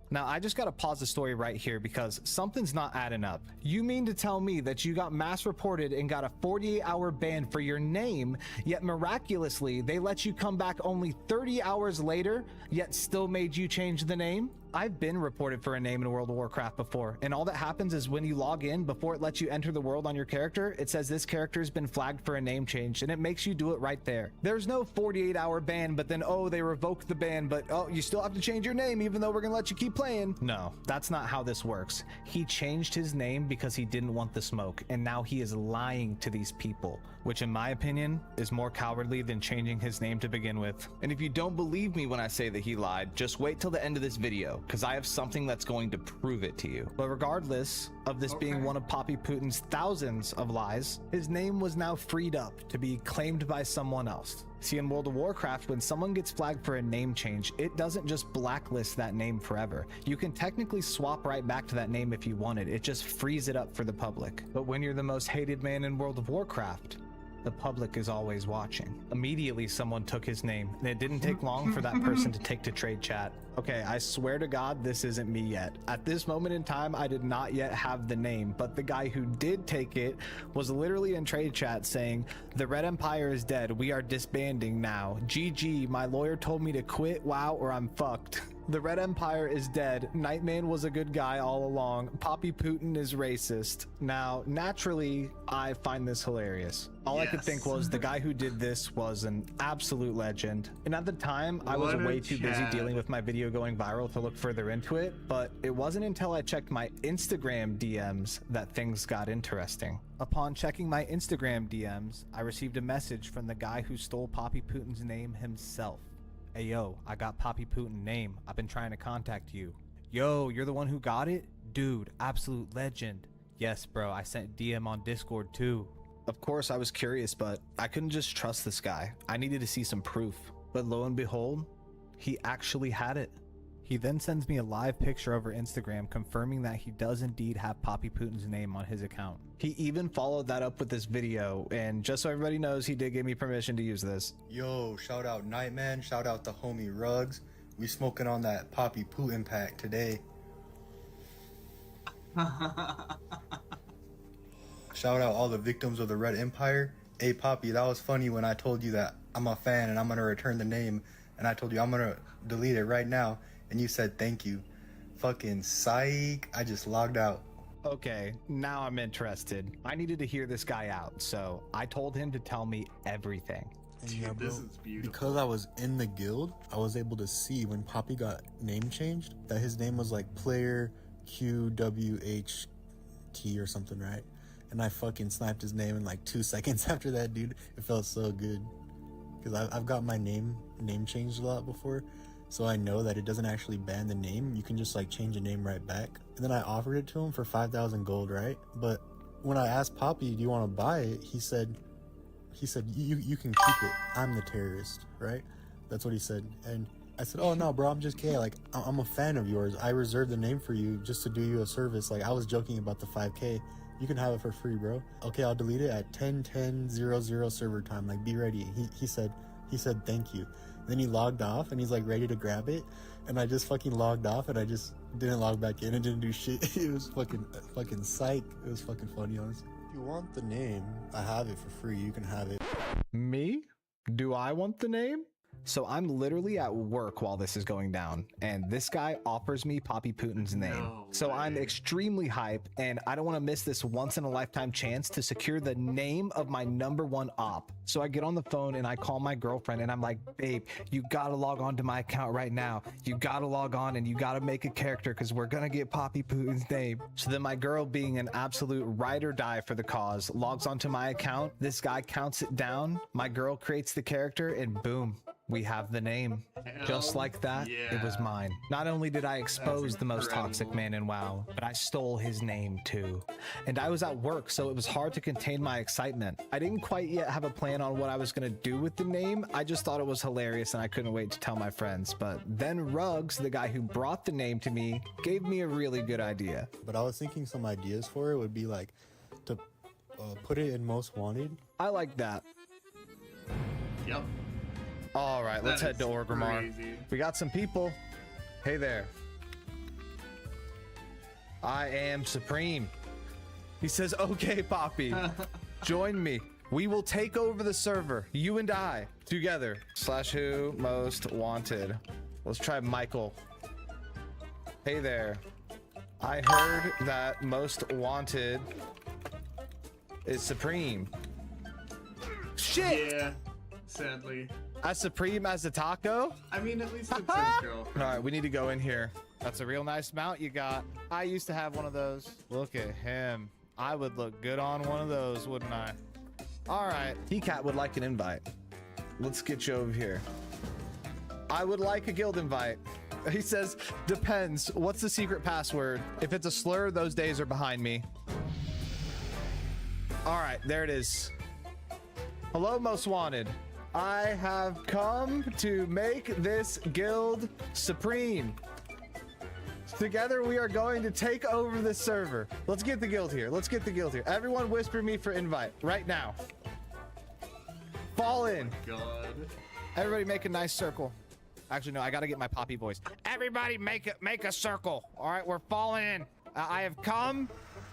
Now, I just gotta pause the story right here because something's not adding up. You mean to tell me that you got mass reported and got a 48-hour ban for your name, yet miraculously, they let you come back only 30 hours later, yet still made you change the name? I've been reported for a name in World of Warcraft before, and all that happens is when you log in, before it lets you enter the world on your character, it says this character has been flagged for a name change, and it makes you do it right there. There's no 48-hour ban, but then, oh, they revoked the ban, but oh, you still have to change your name even though we're gonna let you keep playing. No, that's not how this works. He changed his name because he didn't want the smoke, and now he is lying to these people, which in my opinion is more cowardly than changing his name to begin with. And if you don't believe me when I say that he lied, just wait till the end of this video. because I have something that's going to prove it to you. But regardless of this being one of Poppy Putin's thousands of lies, his name was now freed up to be claimed by someone else. See, in World of Warcraft, when someone gets flagged for a name change, it doesn't just blacklist that name forever. You can technically swap right back to that name if you wanted. It just frees it up for the public. But when you're the most hated man in World of Warcraft, the public is always watching. Immediately, someone took his name, and it didn't take long for that person to take to trade chat. Okay, I swear to God, this isn't me yet. At this moment in time, I did not yet have the name, but the guy who did take it was literally in trade chat saying, "The Red Empire is dead. We are disbanding now. GG, my lawyer told me to quit WoW or I'm fucked." The Red Empire is dead. Nightman was a good guy all along. Poppy Putin is racist. Now, naturally, I find this hilarious. All I could think was the guy who did this was an absolute legend. And at the time, I was way too busy dealing with my video going viral to look further into it. But it wasn't until I checked my Instagram DMs that things got interesting. Upon checking my Instagram DMs, I received a message from the guy who stole Poppy Putin's name himself. "Hey yo, I got Poppy Putin name. I've been trying to contact you." "Yo, you're the one who got it? Dude, absolute legend." "Yes, bro, I sent DM on Discord too." Of course, I was curious, but I couldn't just trust this guy. I needed to see some proof. But lo and behold, he actually had it. He then sends me a live picture over Instagram confirming that he does indeed have Poppy Putin's name on his account. He even followed that up with this video, and just so everybody knows, he did give me permission to use this. Yo, shout out Nightman, shout out the homie Ruggs. We smoking on that Poppy Putin pack today. Shout out all the victims of the Red Empire. Hey Poppy, that was funny when I told you that I'm a fan and I'm gonna return the name, and I told you I'm gonna delete it right now, and you said thank you. Fucking psych, I just logged out. Okay, now I'm interested. I needed to hear this guy out, so I told him to tell me everything. And yeah, bro, because I was in the guild, I was able to see when Poppy got name changed that his name was like Player QWHT or something, right? And I fucking sniped his name in like 2 seconds after that, dude. It felt so good. Because I've got my name changed a lot before, so I know that it doesn't actually ban the name. You can just like change a name right back. And then I offered it to him for 5,000 gold, right? But when I asked Poppy, do you want to buy it? He said, you can keep it. I'm the terrorist, right? That's what he said. And I said, oh no, bro, I'm just kidding. Like, I'm a fan of yours. I reserved the name for you just to do you a service. Like, I was joking about the 5K. You can have it for free, bro. Okay, I'll delete it at 10:10:00 server time. Like, be ready. He said thank you. Then he logged off and he's like ready to grab it, and I just fucking logged off and I just didn't log back in and didn't do shit. It was fucking psych. It was fucking funny, honestly. If you want the name, I have it for free. You can have it. Me? Do I want the name? So I'm literally at work while this is going down, and this guy offers me Poppy Putin's name. So I'm extremely hyped, and I don't want to miss this once-in-a-lifetime chance to secure the name of my #1 op. So I get on the phone and I call my girlfriend, and I'm like, babe, you gotta log on to my account right now. You gotta log on and you gotta make a character because we're gonna get Poppy Putin's name. So then my girl, being an absolute ride or die for the cause, logs onto my account. This guy counts it down. My girl creates the character, and boom. We have the name. Just like that, it was mine. Not only did I expose the most toxic man in WoW, but I stole his name too. And I was at work, so it was hard to contain my excitement. I didn't quite yet have a plan on what I was gonna do with the name. I just thought it was hilarious and I couldn't wait to tell my friends. But then Ruggs, the guy who brought the name to me, gave me a really good idea. But I was thinking some ideas for it would be like to put it in most wanted. I like that. Yep. All right, let's head to Orgrimmar. We got some people. Hey there. I am Supreme. He says, okay, Poppy, join me. We will take over the server, you and I, together. /who most wanted. Let's try Michael. Hey there. I heard that most wanted is Supreme. Shit! Yeah, sadly. As Supreme as a taco? I mean, at least it's his girlfriend. All right, we need to go in here. That's a real nice mount you got. I used to have one of those. Look at him. I would look good on one of those, wouldn't I? All right. T-Cat would like an invite. Let's get you over here. I would like a guild invite. He says, depends. What's the secret password? If it's a slur, those days are behind me. All right, there it is. Hello, Most Wanted. I have come to make this guild supreme. Together we are going to take over this server. Let's get the guild here. Let's get the guild here. Everyone whisper me for invite right now. Fall in. God. Everybody make a nice circle. Actually, no, I gotta get my poppy voice. Everybody make a circle. All right, we're falling in. I have come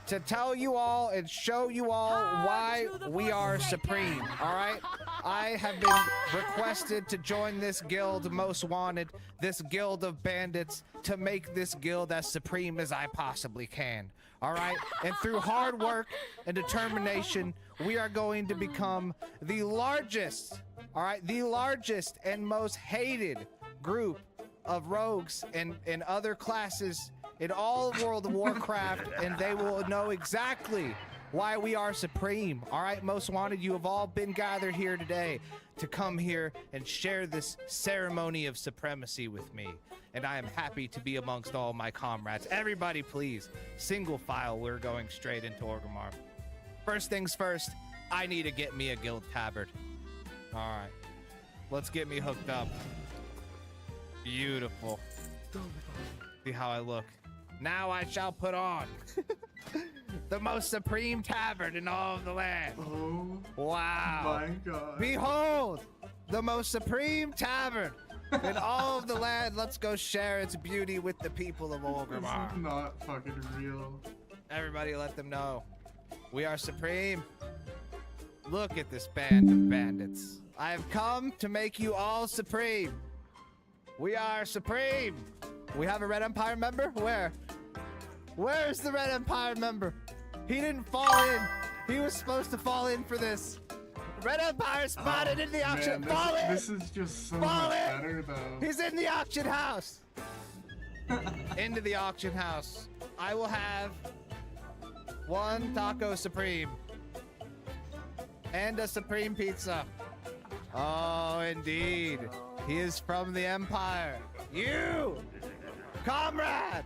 to tell you all and show you all why we are supreme. All right, I have been requested to join this guild, Most Wanted, this guild of bandits, to make this guild as supreme as I possibly can. All right, and through hard work and determination, we are going to become the largest, all right, the largest and most hated group of rogues and other classes in all of World of Warcraft, and they will know exactly why we are supreme. All right, Most Wanted, you have all been gathered here today to come here and share this ceremony of supremacy with me, and I am happy to be amongst all my comrades. Everybody, please, single file, we're going straight into Orgrimmar. First things first, I need to get me a guild tabard. All right, let's get me hooked up. Beautiful. See how I look. Now I shall put on the most supreme tabard in all of the land. Oh, wow. My God. Behold, the most supreme tabard in all of the land. Let's go share its beauty with the people of Orgrimmar. This is not fucking real. Everybody let them know. We are supreme. Look at this band of bandits. I have come to make you all supreme. We are supreme. We have a Red Empire member? Where? Where's the Red Empire member? He didn't fall in. He was supposed to fall in for this. Red Empire spotted in the auction. Man, Fall in. This is just so Fall much in. better, though. He's in the auction house. Into the auction house. I will have one taco supreme and a supreme pizza. Oh, indeed. He is from the Empire. You, comrade!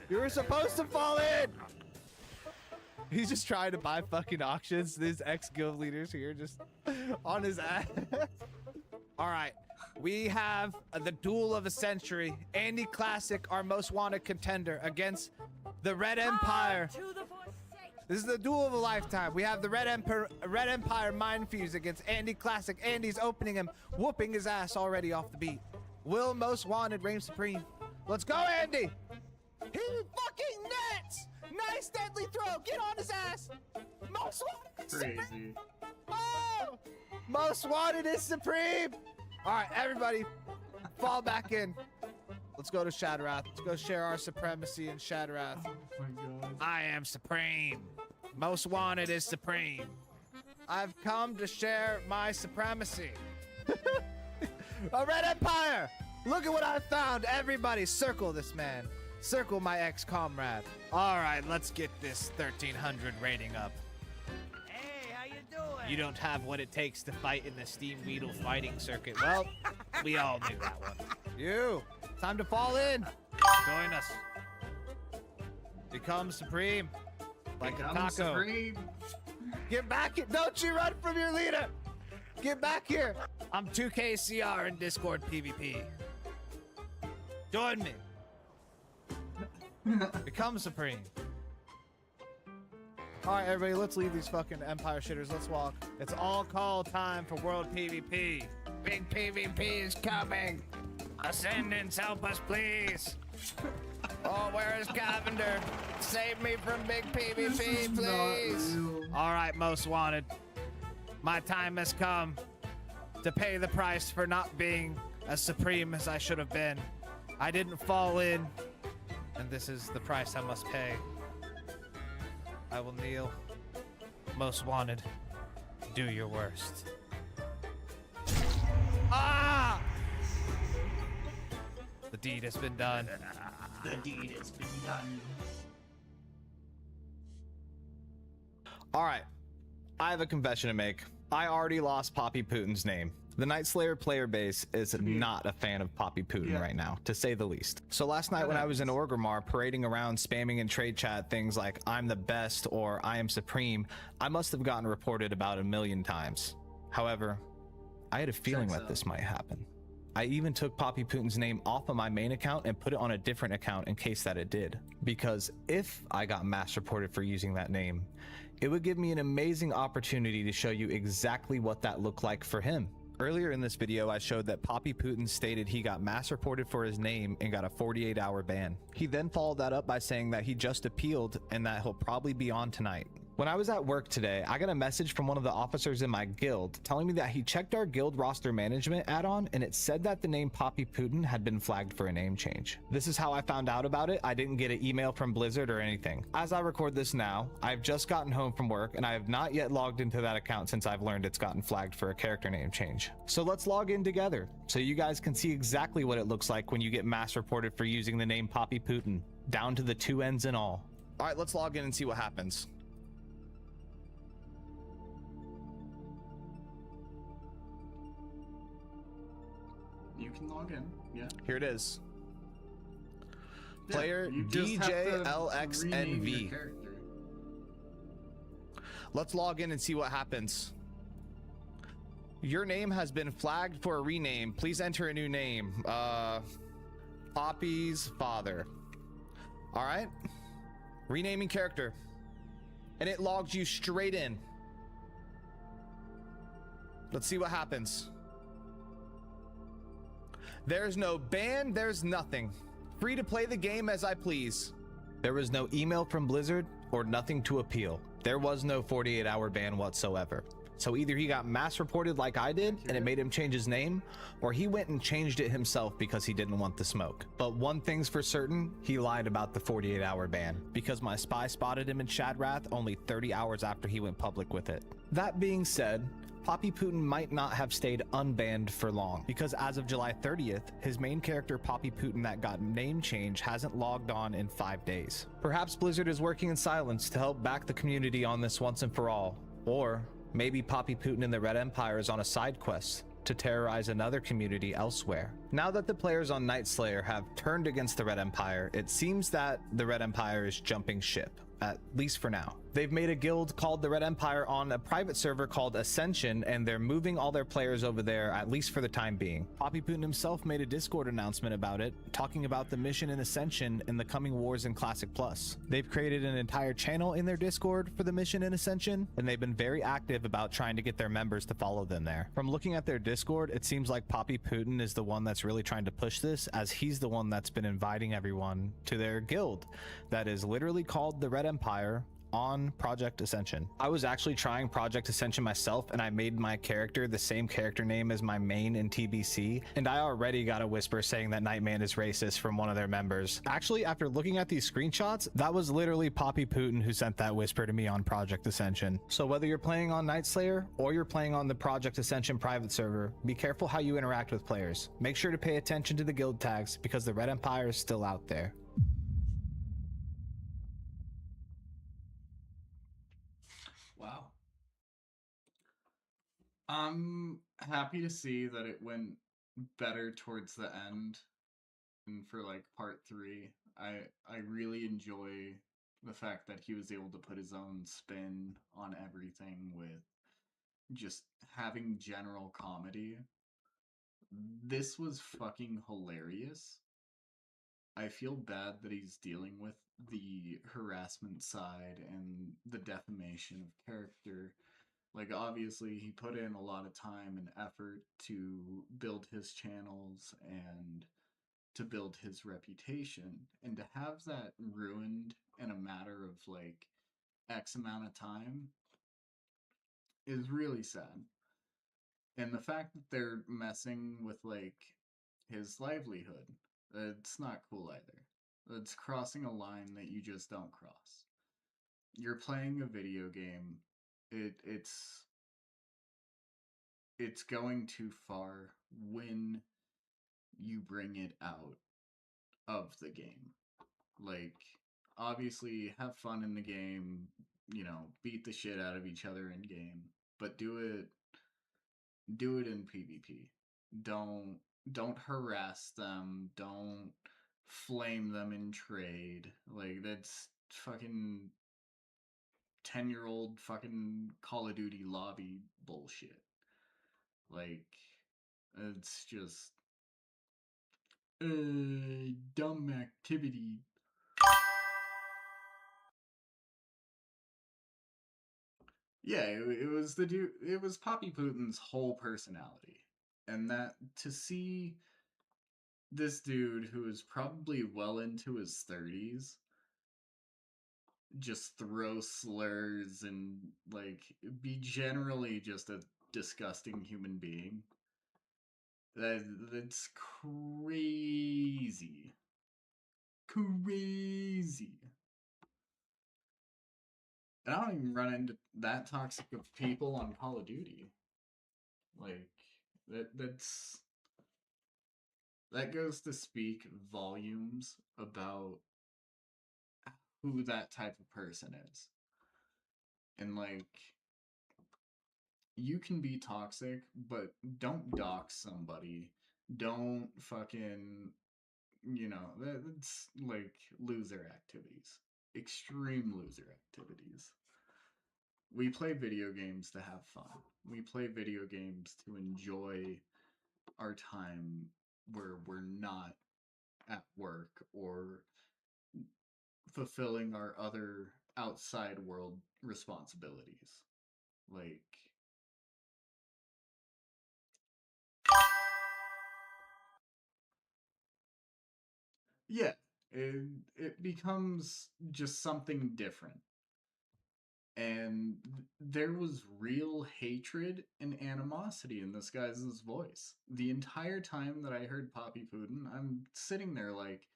You were supposed to fall in! He's just trying to buy fucking auctions. These ex-guild leaders here just on his ass. All right. We have the duel of the century. Andy Classic, our most wanted contender, against the Red Empire. This is the duel of a lifetime. We have the Red Empire Mind Fuse against Andy Classic. Andy's opening him, whooping his ass already off the beat. Will Most Wanted reign supreme? Let's go, Andy! He fucking nets! Nice deadly throw! Get on his ass! Most Wanted is Crazy. supreme! Oh! Most Wanted is supreme! Alright, everybody, fall back in. Let's go to Shadrath. Let's go share our supremacy in Shadrath. Oh my God. I am supreme. Most Wanted is supreme. I've come to share my supremacy. A Red Empire! Look at what I found. Everybody circle this man. Circle my ex-comrade. All right, let's get this 1300 rating up. Hey, how you doing? You don't have what it takes to fight in the Steam Weedle fighting circuit. Well, we all knew that one. You, time to fall in. Join us. Become supreme. Like Become a taco. Supreme. Get back here. Don't you run from your leader. Get back here. I'm 2KCR in Discord PvP. Join me. Become supreme. All right, everybody, let's leave these fucking Empire shitters. Let's walk. It's all call time for World PvP. Big PvP is coming. Ascendants, help us, please. Oh, where is Cavender? Save me from big PvP, please. All right, Most Wanted. My time has come to pay the price for not being as supreme as I should have been. I didn't fall in, and this is the price I must pay. I will kneel. Most Wanted, do your worst. Ah! The deed has been done. The deed has been done. All right. I have a confession to make. I already lost Poppy Putin's name. The Night Slayer player base is not a fan of Poppy Putin right now, to say the least. So last night when I was in Orgrimmar parading around spamming in trade chat things like I'm the best or I am supreme, I must have gotten reported about 1,000,000 times. However, I had a feeling that this might happen. I even took Poppy Putin's name off of my main account and put it on a different account in case that it did. Because if I got mass reported for using that name, it would give me an amazing opportunity to show you exactly what that looked like for him. Earlier in this video, I showed that Poppy Putin stated he got mass reported for his name and got a 48-hour ban. He then followed that up by saying that he just appealed and that he'll probably be on tonight. When I was at work today, I got a message from one of the officers in my guild telling me that he checked our guild roster management add-on and it said that the name Poppy Putin had been flagged for a name change. This is how I found out about it. I didn't get an email from Blizzard or anything. As I record this now, I've just gotten home from work and I have not yet logged into that account since I've learned it's gotten flagged for a character name change. So let's log in together so you guys can see exactly what it looks like when you get mass reported for using the name Poppy Putin, down to the 2 N's and all. All right, let's log in and see what happens. You can log in, yeah. Here it is. Yeah, Player you just have to rename DJLXNV. your character. Let's log in and see what happens. Your name has been flagged for a rename. Please enter a new name. Poppy's father. All right. Renaming character. And it logs you straight in. Let's see what happens. There's no ban, there's nothing. Free to play the game as I please. There was no email from Blizzard or nothing to appeal. There was no 48-hour ban whatsoever. So either he got mass reported like I did and it made him change his name, or he went and changed it himself because he didn't want the smoke. But one thing's for certain, he lied about the 48-hour ban because my spy spotted him in Shadrath only 30 hours after he went public with it. That being said, Poppy Putin might not have stayed unbanned for long because as of July 30th, his main character Poppy Putin that got name change hasn't logged on in 5 days. Perhaps Blizzard is working in silence to help back the community on this once and for all, or maybe Poppy Putin and the Red Empire is on a side quest to terrorize another community elsewhere. Now that the players on Night Slayer have turned against the Red Empire, it seems that the Red Empire is jumping ship, at least for now. They've made a guild called the Red Empire on a private server called Ascension, and they're moving all their players over there, at least for the time being. Poppy Putin himself made a Discord announcement about it, talking about the mission in Ascension and the coming wars in Classic Plus. They've created an entire channel in their Discord for the mission in Ascension, and they've been very active about trying to get their members to follow them there. From looking at their Discord, it seems like Poppy Putin is the one that's really trying to push this, as he's the one that's been inviting everyone to their guild that is literally called the Red Empire on Project Ascension. I was actually trying Project Ascension myself, and I made my character the same character name as my main in TBC, and I already got a whisper saying that Nightman is racist from one of their members. Actually, after looking at these screenshots, that was literally Poppy Putin who sent that whisper to me on Project Ascension. So whether you're playing on Night Slayer or you're playing on the Project Ascension private server, be careful how you interact with players. Make sure to pay attention to the guild tags because the Red Empire is still out there. Wow. I'm happy to see that it went better towards the end and for like part 3. I really enjoy the fact that he was able to put his own spin on everything with just having general comedy. This was fucking hilarious. I feel bad that he's dealing with the harassment side and the defamation of character. Like, obviously, he put in a lot of time and effort to build his channels and to build his reputation. And to have that ruined in a matter of, like, X amount of time is really sad. And the fact that they're messing with, like, his livelihood, it's not cool either. It's crossing a line that you just don't cross. You're playing a video game. It's going too far when you bring it out of the game. Like, obviously, have fun in the game, you know, beat the shit out of each other in game, but do it do it in PvP. Don't harass them. Don't flame them in trade. Like that's fucking 10-year-old fucking Call of Duty lobby bullshit. Like it's just dumb activity. Yeah, it was the dude. It was Poppy Putin's whole personality, and that to see this dude who is probably well into his 30s just throw slurs and like be generally just a disgusting human being. That's crazy. Crazy. And I don't even run into that toxic of people on Call of Duty. Like that goes to speak volumes about who that type of person is. And like you can be toxic, but don't dox somebody. Don't fucking, that's like loser activities. Extreme loser activities. We play video games to have fun. We play video games to enjoy our time where we're not at work or fulfilling our other outside world responsibilities. Like, yeah, it becomes just something different. And there was real hatred and animosity in this guy's voice. The entire time that I heard Poppy Putin, I'm sitting there like,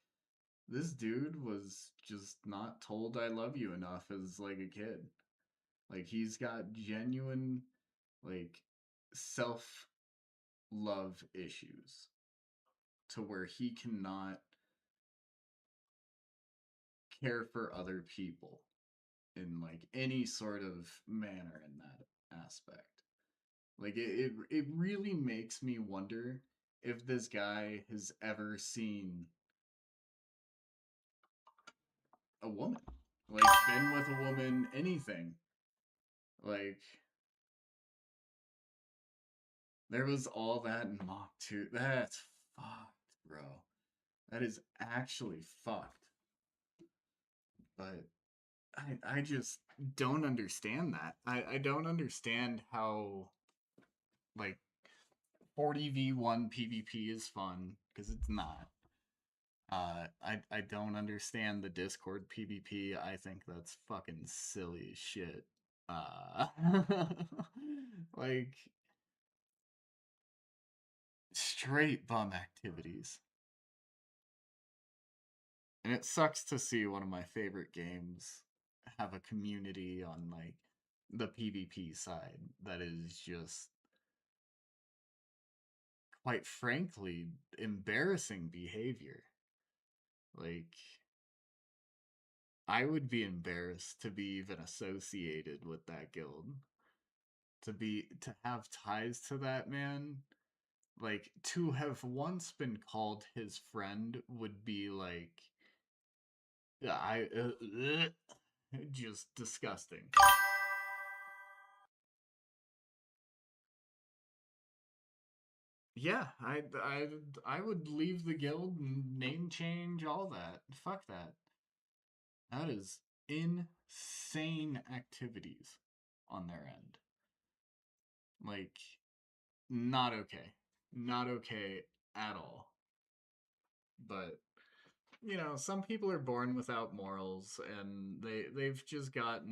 this dude was just not told I love you enough as like a kid. Like he's got genuine like self love issues to where he cannot care for other people in like any sort of manner in that aspect. Like it really makes me wonder if this guy has ever seen a woman. Like been with a woman, anything. Like there was all that in Mach 2. That's fucked, bro. That is actually fucked. But I just don't understand that. I don't understand how like 40v1 PvP is fun because it's not. I don't understand the Discord PvP. I think that's fucking silly as shit. Like straight bum activities. And it sucks to see one of my favorite games have a community on like the PvP side that is just quite frankly embarrassing behavior. Like I would be embarrassed to be even associated with that guild. To have ties to that man, like to have once been called his friend would be like just disgusting. Yeah, I would leave the guild and name change all that. Fuck that. That is insane activities on their end. Like not okay. Not okay at all. But some people are born without morals and they've just got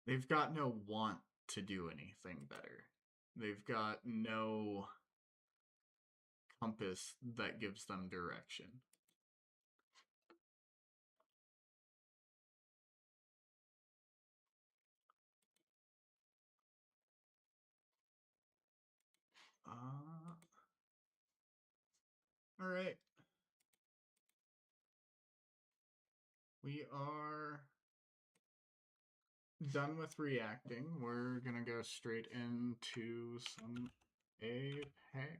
they've got no want to do anything better. They've got no compass that gives them direction. All right. We are done with reacting. We're gonna go straight into some Apex.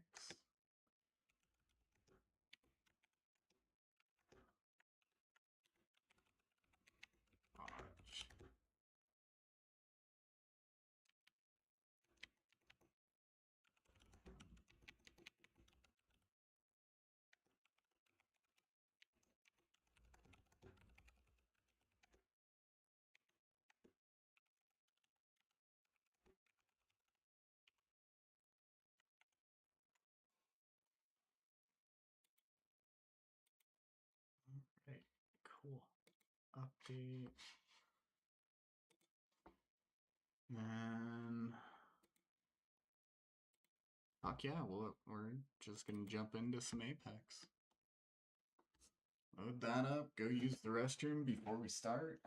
Right, cool. Update. And fuck yeah, we're just gonna jump into some Apex. Load that up, go use the restroom before we start.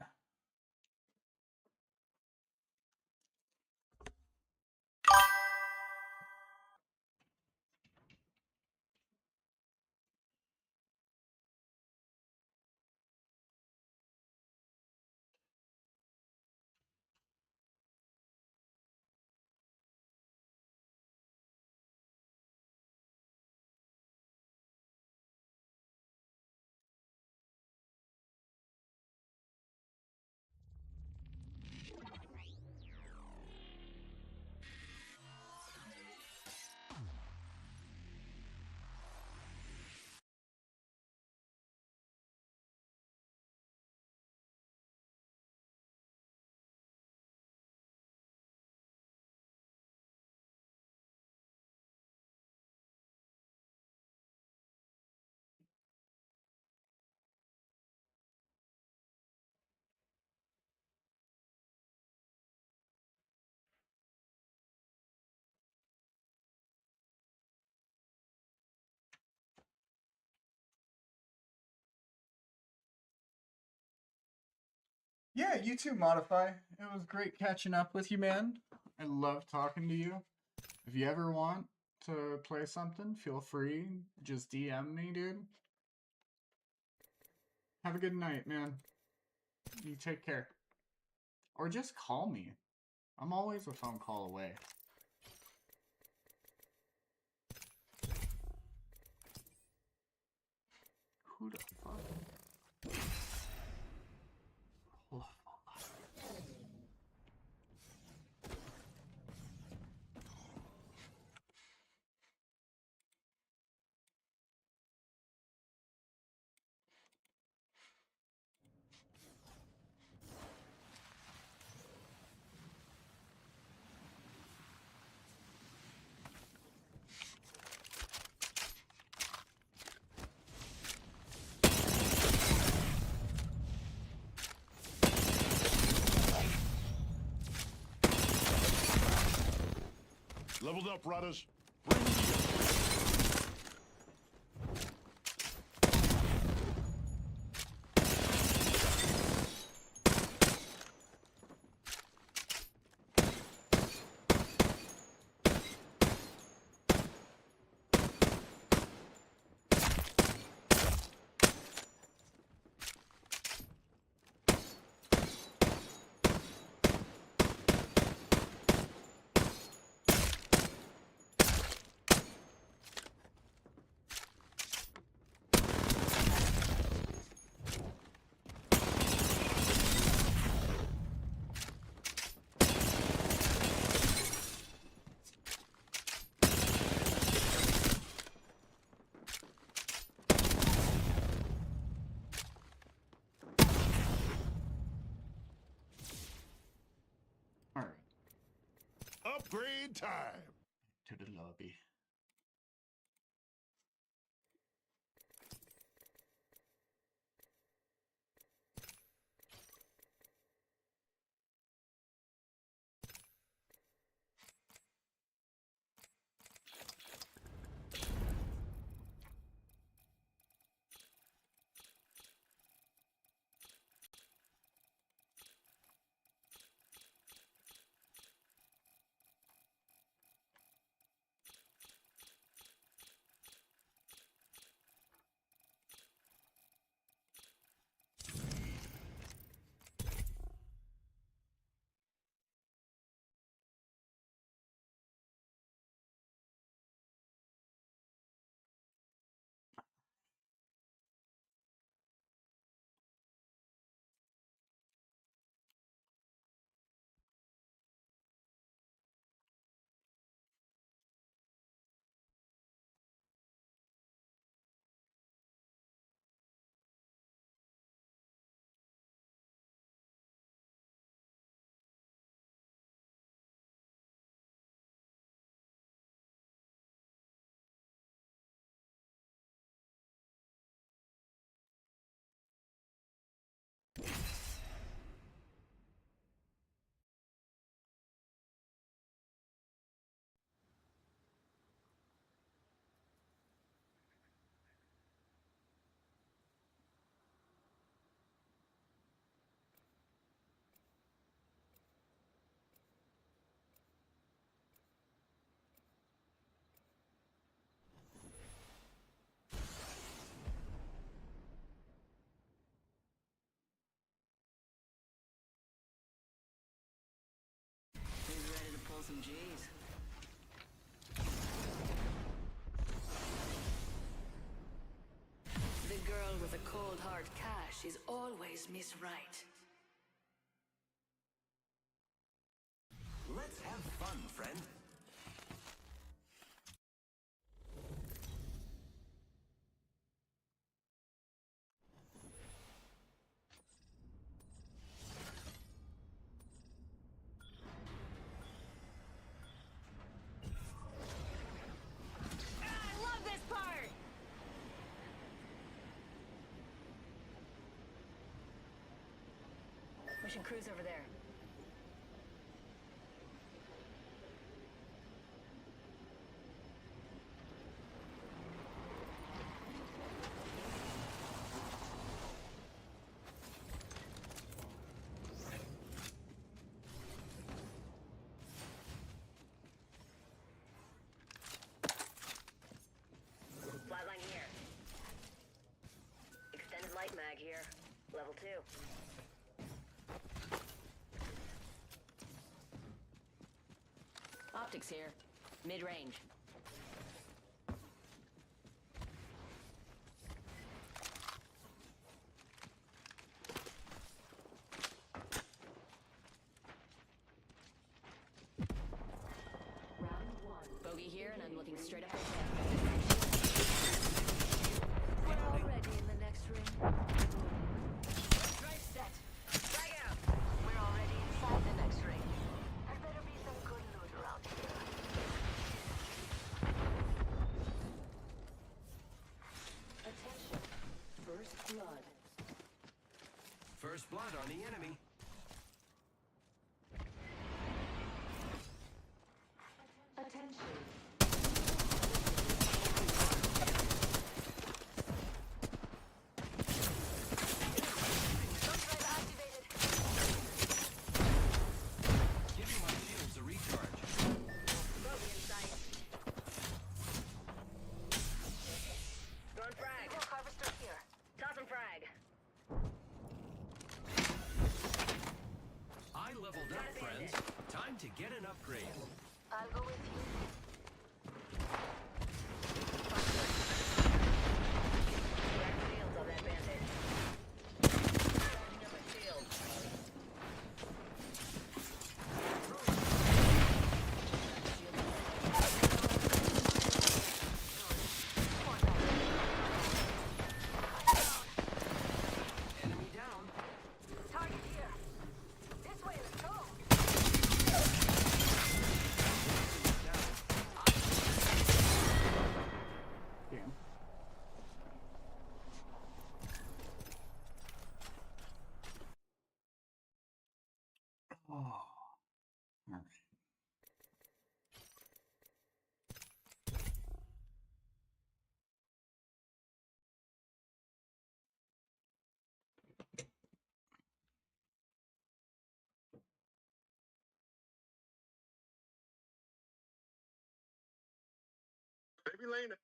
Yeah, you too, Modify. It was great catching up with you, man. I love talking to you. If you ever want to play something, feel free. Just DM me, dude. Have a good night, man. You take care. Or just call me. I'm always a phone call away. Who the fuck? Oh, Leveled up, brothers. Alright. Upgrade time. To the lobby. Who's ready to pull some G's? The girl with a cold hard cash is always Miss Right. Let's have fun, friend. I love this part! Mission cruise over there. Flatline here. Extended light mag here. Level 2. Optics here. Mid-range. Round 1. Bogey here, and I'm looking straight up ahead. We're already in the next ring. Strike set. Frag out. We're already inside the next ring. There better be some good loot around here. Attention. First blood. First blood on the enemy. Attention. Subscribe activated. Giving my shields a recharge. Bogey in sight. Throwing frag. Harvester here. Tossing frag. I leveled up, friends. Time to get an upgrade. I'll go with you. Crack shields on that bandit. Charging up my shield. Enemy down. Target here. This way, let's go. Damn. Oh. All right. Baby Lena.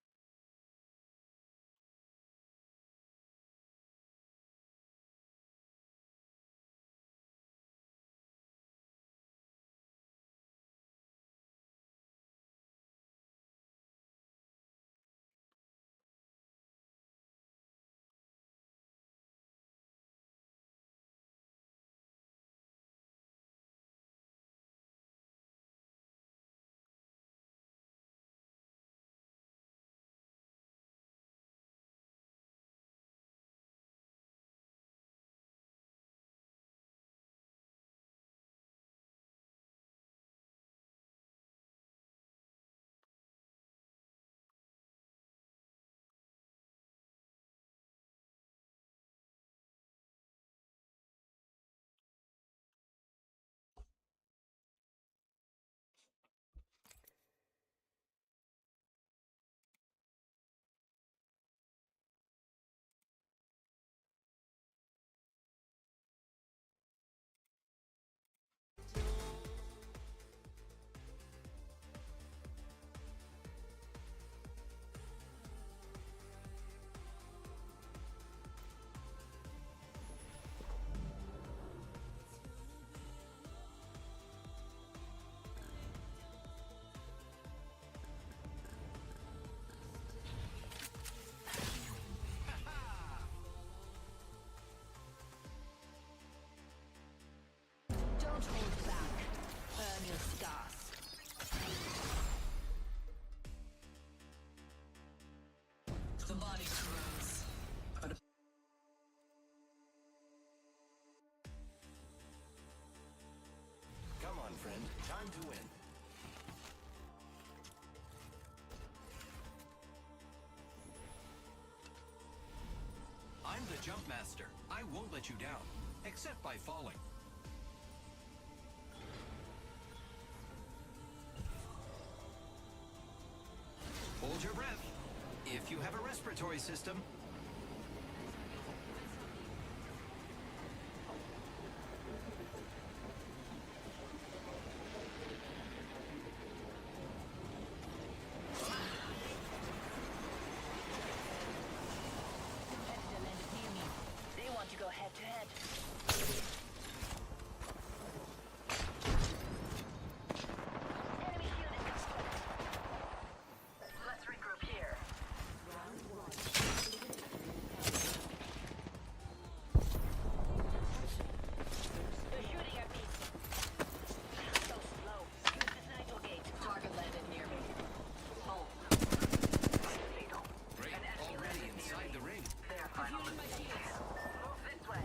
jump master. I won't let you down, except by falling. Hold your breath. If you have a respiratory system. They want to go head to head. Enemy shield is kaput. Let's regroup here. They're shooting at me. So slow. Use this nitro gate. Target landed near me. Hold. Fatal. Great, already inside the ring. They're final. Move this way.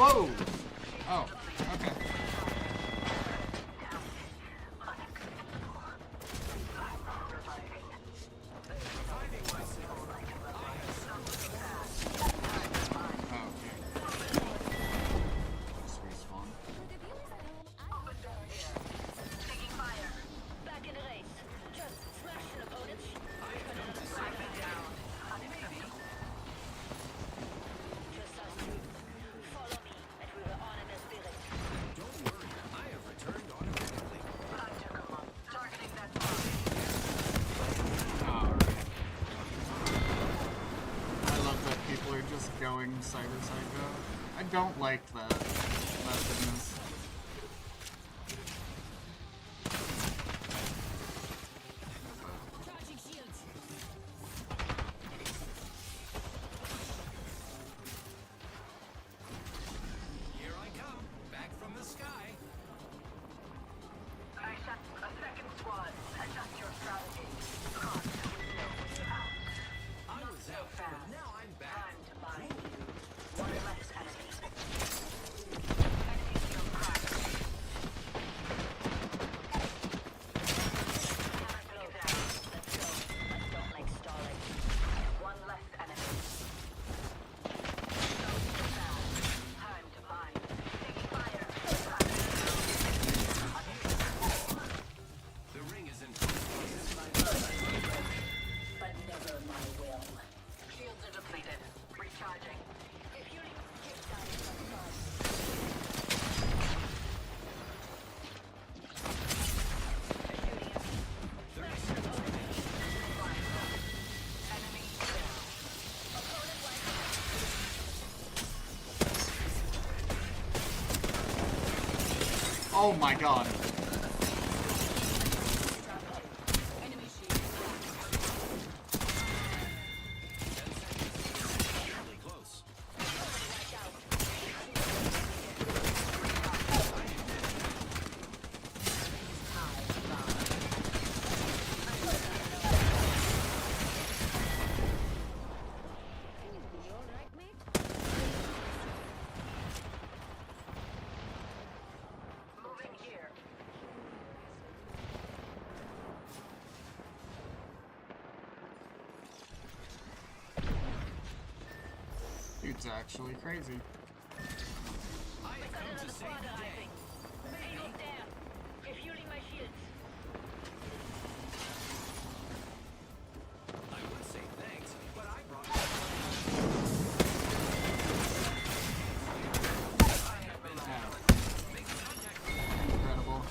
Whoa! Oh, okay. going Cyber Psycho. I don't like that business. Here I come, back from the sky. I shot a second squad. Adjust your strategy. Cost out. I was out, but now I'm back. Time to bind you. One less enemy. Enemy shield cracked. Hammer blow down. Let's go. I don't like stalling. One less enemy. Time to bind. Taking fire. The ring is in But never my will. Shields are depleted. Recharging. If you give down some sun. Enemy down. Opponent wiped out. Oh my god. Enemy shield. really close. Wiped out. You all right, mate? Moving here. Dude's actually crazy. I have come to save the day. Hey, look there. Refueling my shields. I would say thanks, but I brought I have been make contact. Incredible.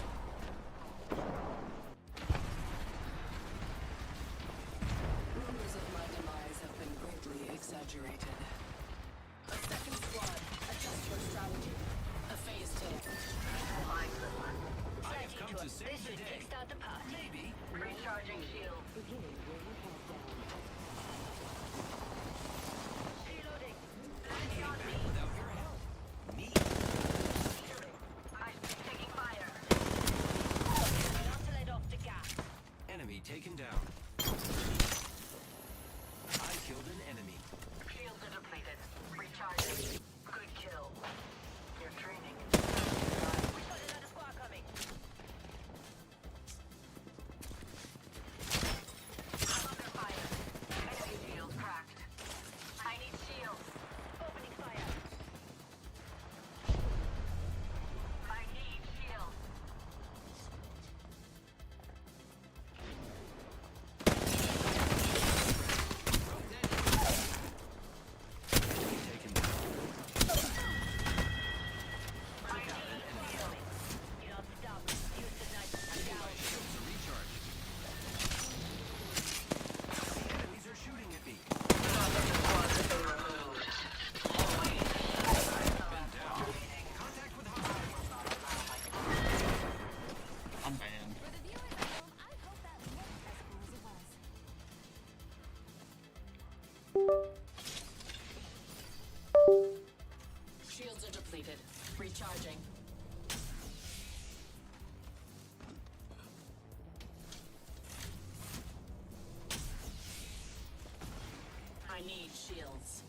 Rumors of my demise have been greatly exaggerated. A second squad. Adjust your strategy. A phase tip. I have come to save the day. Kickstart the party. Maybe. Recharging shield. Reloading. Enemy on me. Without your help. Neat. I'm taking fire. Not to let off the gas. Enemy taken down. I killed an enemy. Shields are depleted. Recharging. Good kill. You're training. We got another squad coming. I'm under fire. Enemy shield cracked. I need shields. Opening fire. I need shields. Taken down. I need shields. You don't stop. Use the knife. I'm down. Shields are recharged. The enemies are shooting at me. Been down. Contact with hostile. I'm banned. For the viewers at home, I hope that looked as cool as it was. Shields are depleted. Recharging. I need shields.